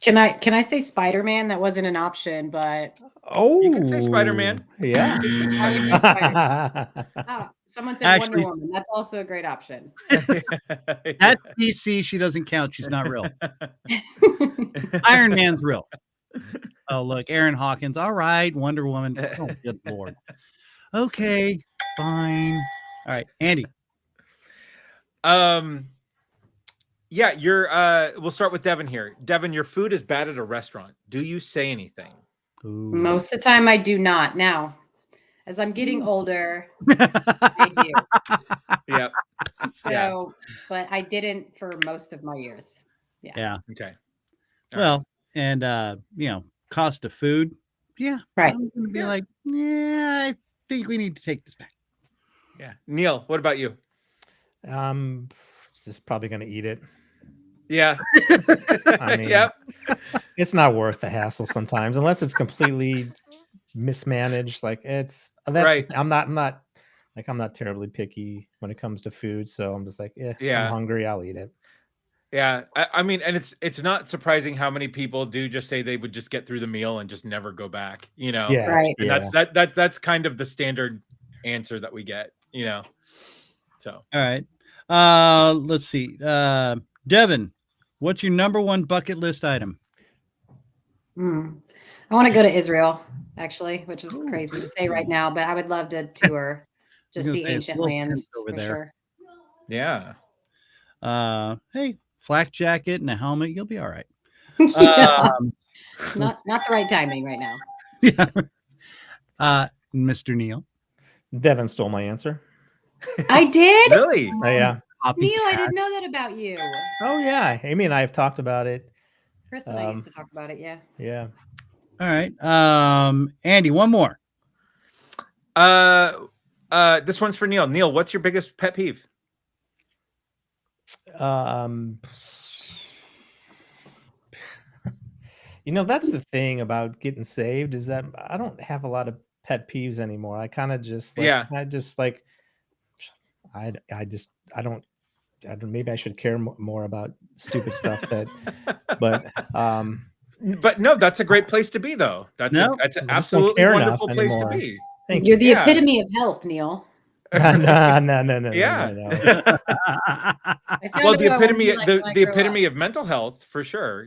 Can I say Spider-Man? That wasn't an option, but
Oh,
You can say Spider-Man.
Yeah.
I would do Spider-Man. Oh, someone said
Actually-
Wonder Woman. That's also a great option.
That's DC. She doesn't count. She's not real. Iron Man's real. Oh, look, Aaron Hawkins. All right, Wonder Woman. Oh, good Lord. Okay, fine. All right, Andy.
Yeah, we'll start with Devon here. Devon, your food is bad at a restaurant. Do you say anything?
Ooh.
Most of the time I do not. Now, as I'm getting older, I do.
Yep.
So, but I didn't for most of my years.
Yeah.
Okay.
Well, and cost of food. Yeah.
Right.
I'm gonna be like, yeah, I think we need to take this back.
Yeah. Neil, what about you?
Just probably gonna eat it.
Yeah.
I mean,
Yep.
it's not worth the hassle sometimes, unless it's completely mismanaged. Like that's
Right.
I'm not terribly picky when it comes to food. So I'm just like, I'm
Yeah.
hungry, I'll eat it.
Yeah. I mean, and it's not surprising how many people do just say they would just get through the meal and just never go back,
Yeah.
Right.
And
Yeah.
that's kind of the standard answer that we get, So
All right. Let's see. Devon, what's your number one bucket list item?
I want to go to Israel, actually, which is
Ooh.
crazy to say right now, but I would love to tour just
gonna
the
say it's a
ancient
little
lands
tense over
for
there.
sure.
yeah.
Hey, flak jacket and a helmet, you'll be all right.
Yeah, not the right timing right now.
Yeah. Mr. Neil.
Devon stole my answer.
I did?
Really?
Yeah.
Neil, I didn't know that about you.
Oh yeah. Amy and I have talked about it.
Chris and I used to talk about it, yeah.
Yeah.
All right. Andy, one more.
This one's for Neil. Neil, what's your biggest pet peeve?
That's the thing about getting saved is that I don't have a lot of pet peeves anymore. I kind of just like,
Yeah.
I just like, I don't, maybe I should care more about stupid stuff but
no, that's a great place to be though. That's an
I just don't
absolutely
care
wonderful
enough
place
anymore.
to be.
Thank
You're
you.
the epitome of health, Neil.
No.
Yeah.
I found
Well,
out
the
who I wanna
epitome
be like when I
the
grow
epitome
up.
of mental health for sure,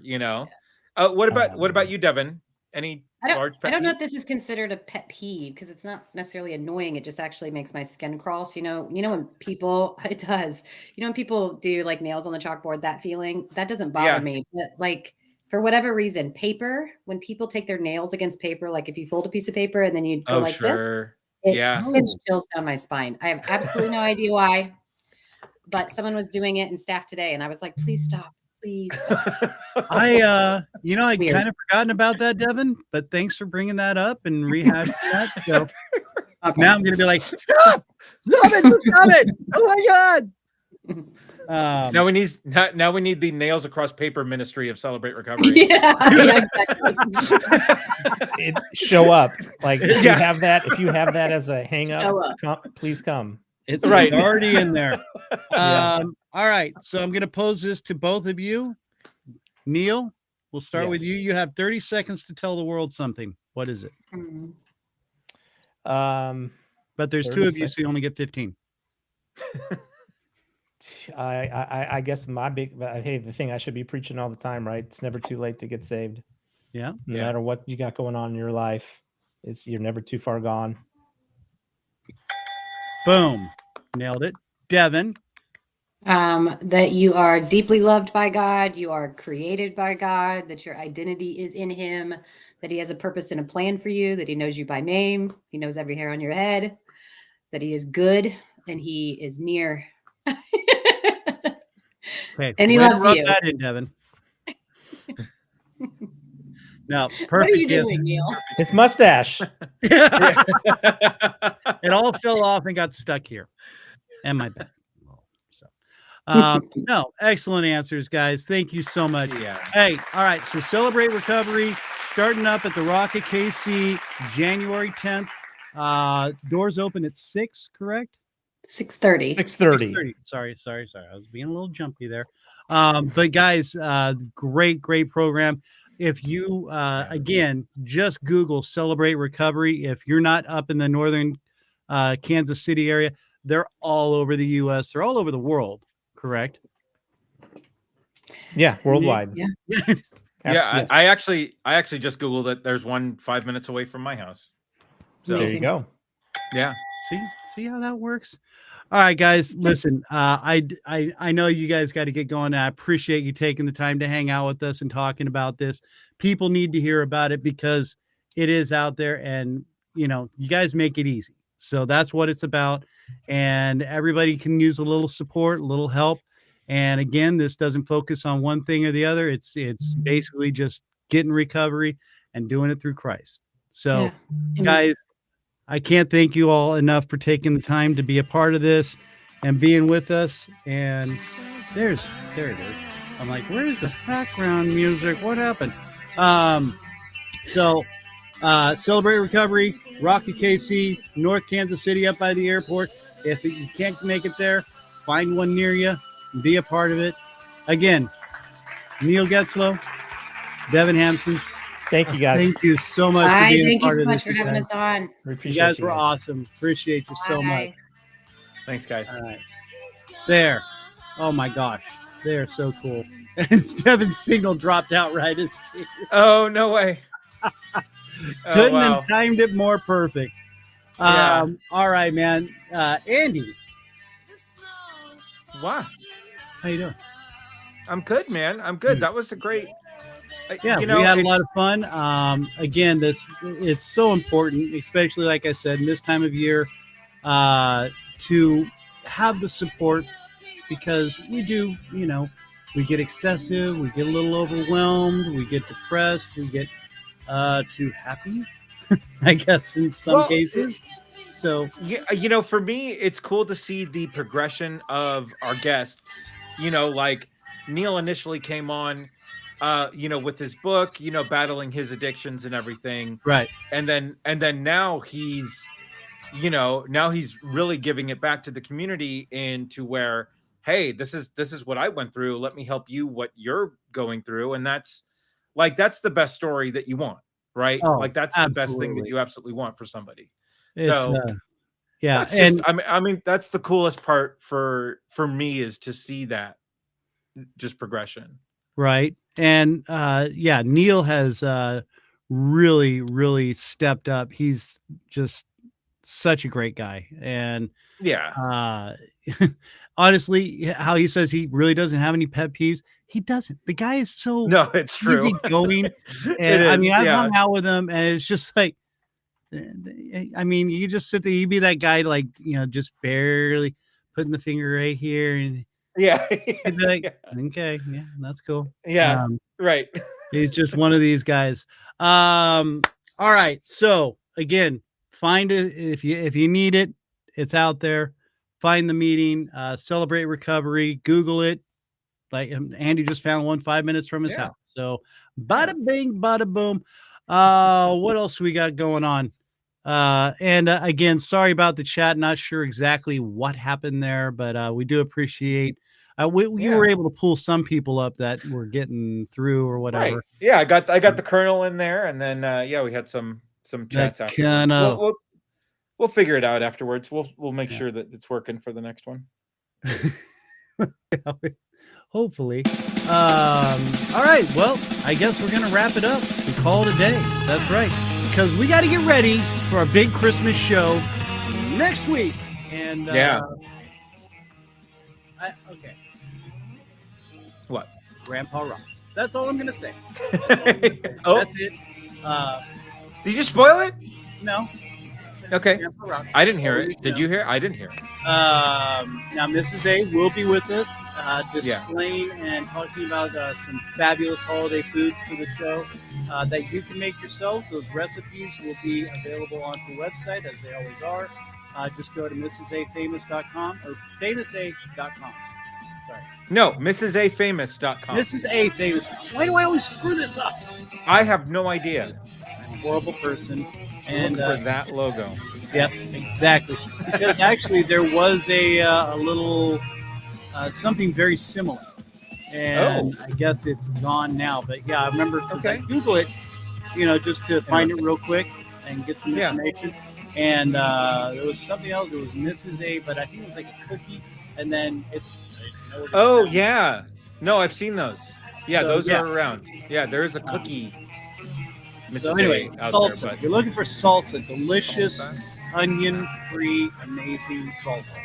What about you, Devon? Any large pet
I don't know
peeve?
if this is considered a pet peeve because it's not necessarily annoying. It just actually makes my skin crawl. So, when people, it does, when people do like nails on the chalkboard, that feeling, that doesn't bother
Yeah.
me. But like, for whatever reason, paper, when people take their nails against paper, like if you fold a piece of paper and then you go like this,
Sure.
it
Yeah.
sends chills down my spine. I have absolutely no idea why, but someone was doing it in staff today. And I was like, please stop. Please stop.
I'd
Weird.
kind of forgotten about that, Devon, but thanks for bringing that up and rehashing that. So
Okay.
now I'm going to be like, stop it. Oh my God.
Now we need the nails across paper ministry of Celebrate Recovery.
Yeah, exactly.
Show up. Like if you have that as a hang
Show
up, please come.
It's
Right.
already in there.
Yeah.
All right. So I'm going to pose this to both of you. Neil, we'll start with
Yes.
you. You have 30 seconds to tell the world something. What is it? But there's 2 of you, so you only get 15.
I guess the thing I should be preaching all the time, right? It's never too late to get saved.
Yeah.
No matter what you got going on in your life, you're never too far gone.
Boom. Nailed it. Devon.
That you are deeply loved by God, you are created by God, that your identity is in Him, that He has a purpose and a plan for you, that He knows you by name, He knows every hair on your head, that He is good and He is near.
Okay.
And He
way to
loves
rub
you.
that in, Devon. Now, perfect.
What are you
gift.
doing, Neil?
His mustache.
It all fell off and got stuck here. And my back. So, no, excellent answers, guys. Thank you so much.
Yeah.
Hey, all right. So Celebrate Recovery starting up at the Rock at KC, January 10th. Doors open at 6, correct?
6:30.
6:30.
Sorry. I was being a little jumpy there. But guys, great program. If you, again, just Google Celebrate Recovery. If you're not up in the northern Kansas City area, they're all over the U.S. They're all over the world, correct?
Yeah, worldwide.
Yeah.
Yeah,
Yes.
I actually just Googled it. There's one 5 minutes away from my house. So
There you go.
yeah.
See how that works? All right, guys, listen, I know you guys got to get going. I appreciate you taking the time to hang out with us and talking about this. People need to hear about it because it is out there and, you guys make it easy. So that's what it's about. And everybody can use a little support, a little help. And again, this doesn't focus on one thing or the other. It's basically just getting recovery and doing it through Christ. So guys, I can't thank you all enough for taking the time to be a part of this and being with us. And there it is. I'm like, where's the background music? What happened? So Celebrate Recovery, Rocky KC, North Kansas City up by the airport. If you can't make it there, find one near you and be a part of it. Again, Neil Getzlow, Devon Hampson.
Thank you, guys.
Thank you so much for
Bye.
being a
Thank you
part
so
of
much
this.
for having us on.
We
You
appreciate
guys were awesome. Appreciate you so much.
Bye.
Thanks, guys.
All right. There. Oh my gosh. They are so cool. And Devin's signal dropped out right as
Oh, no way.
couldn't
wow.
have timed it more perfect.
Yeah.
All right, man. Andy,
Wow.
how you doing?
I'm good, man. I'm good. That was a great.
Yeah,
you know,
we had a lot
it's-
of fun. Again, it's so important, especially like I said, in this time of year, to have the support, because we do, we get excessive, we get a little overwhelmed, we get depressed, we get too happy, I guess, in some cases. So
Yeah, for me, it's cool to see the progression of our guests. Like Neil initially came on, with his book, battling his addictions and everything.
right.
And then now he's, now he's really giving it back to the community, into where, hey, this is what I went through. Let me help you what you're going through. And that's the best story that you want, right?
Oh,
Like that's the best thing that
absolutely.
you absolutely want for somebody.
It's,
So
yeah,
that's
and
just, I mean, that's the coolest part for me, is to see that just progression.
right. And yeah, Neil has really, really stepped up. He's just such a great guy. And
Yeah.
honestly, how he says he really doesn't have any pet peeves. He doesn't. The guy is so
No, it's true.
easygoing.
It
And I mean,
is,
I've
yeah.
hung out with him, and it's just like, I mean, you just sit there, you be that guy, like, just barely putting the finger right here, and
Yeah.
he'd be like,
Yeah.
okay, yeah, that's cool.
Yeah. Right.
He's just one of these guys. All right. So again, find it if you need it. It's out there. Find the meeting. Celebrate Recovery. Google it. Like Andy just found one 5 minutes from his
Yeah.
house. So bada bing, bada boom. What else we got going on? And again, sorry about the chat. Not sure exactly what happened there, but we do appreciate. You were able to pull some people up that were getting through or whatever.
Right. Yeah, I got the Colonel in there, and then we had some chats afterwards.
Colonel.
We'll figure it out afterwards. We'll make sure that it's working for the next one.
Hopefully. All right. Well, I guess we're gonna wrap it up and call it a day. That's right, because we got to get ready for our big Christmas show next week. And
Yeah.
Okay.
What?
Grandpa rocks. That's all I'm gonna say.
Oh,
That's it.
did you spoil it?
No.
Okay.
Grandpa rocks.
I didn't hear
That's all
it.
we
Did you hear it? I didn't hear it.
Now, Mrs. A will be with us, displaying and talking about some fabulous holiday foods for the show that you can make yourselves. Those recipes will be available on her website, as they always are. Just go to mrsafamous.com or famousa.com. Sorry.
No, mrsafamous.com.
Mrs. A Famous. Why do I always screw this up?
I have no idea.
I'm a horrible person.
And
And
for that logo.
Yep, exactly. Because actually there was a little something very similar, and I guess it's gone now. But yeah, I remember because I Google it, just to find it real quick and get some information. And there was something else. It was Mrs. A, but I think it was like a cookie, and then it's
Oh yeah, no, I've seen those. Yeah,
So,
those
yeah.
are around. Yeah, there is a cookie.
So anyway,
out
salsa.
there, but
You're looking for salsa, delicious, onion-free, amazing salsa.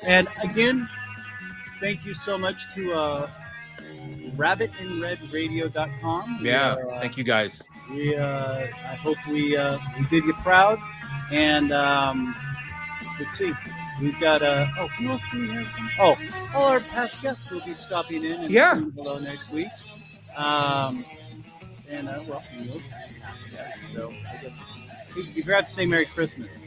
And again, thank you so much to rabbitandredradio.com.
yeah, thank you guys.
I hope we did you proud. And let's see. We've got who else do we have? Oh, all our past guests will be stopping in and saying hello next week. And well, Neil's past guest, so I guess you forgot to say Merry Christmas.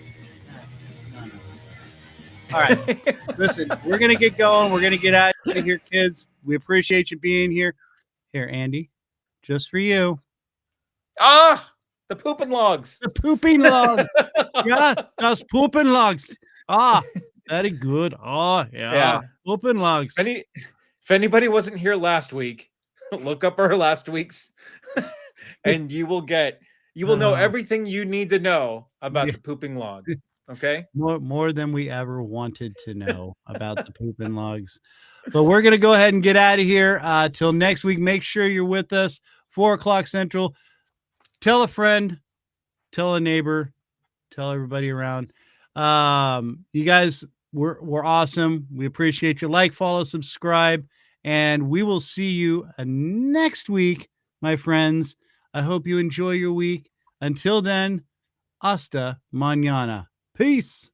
All right. Listen, we're going to get going. We're going to get out of here, kids. We appreciate you being here. Here, Andy, just for you.
The pooping logs.
The pooping logs. Yeah, das pooping logs. Very good.
Yeah.
Pooping logs.
If anybody wasn't here last week, look up our last week's and you will know everything you need to know about the pooping log. Okay.
More than we ever wanted to know about the pooping logs. But we're going to go ahead and get out of here. Till next week, make sure you're with us, 4:00 Central. Tell a friend, tell a neighbor, tell everybody around. You guys, we're awesome. We appreciate you. Like, follow, subscribe, and we will see you next week, my friends. I hope you enjoy your week. Until then, hasta mañana. Peace.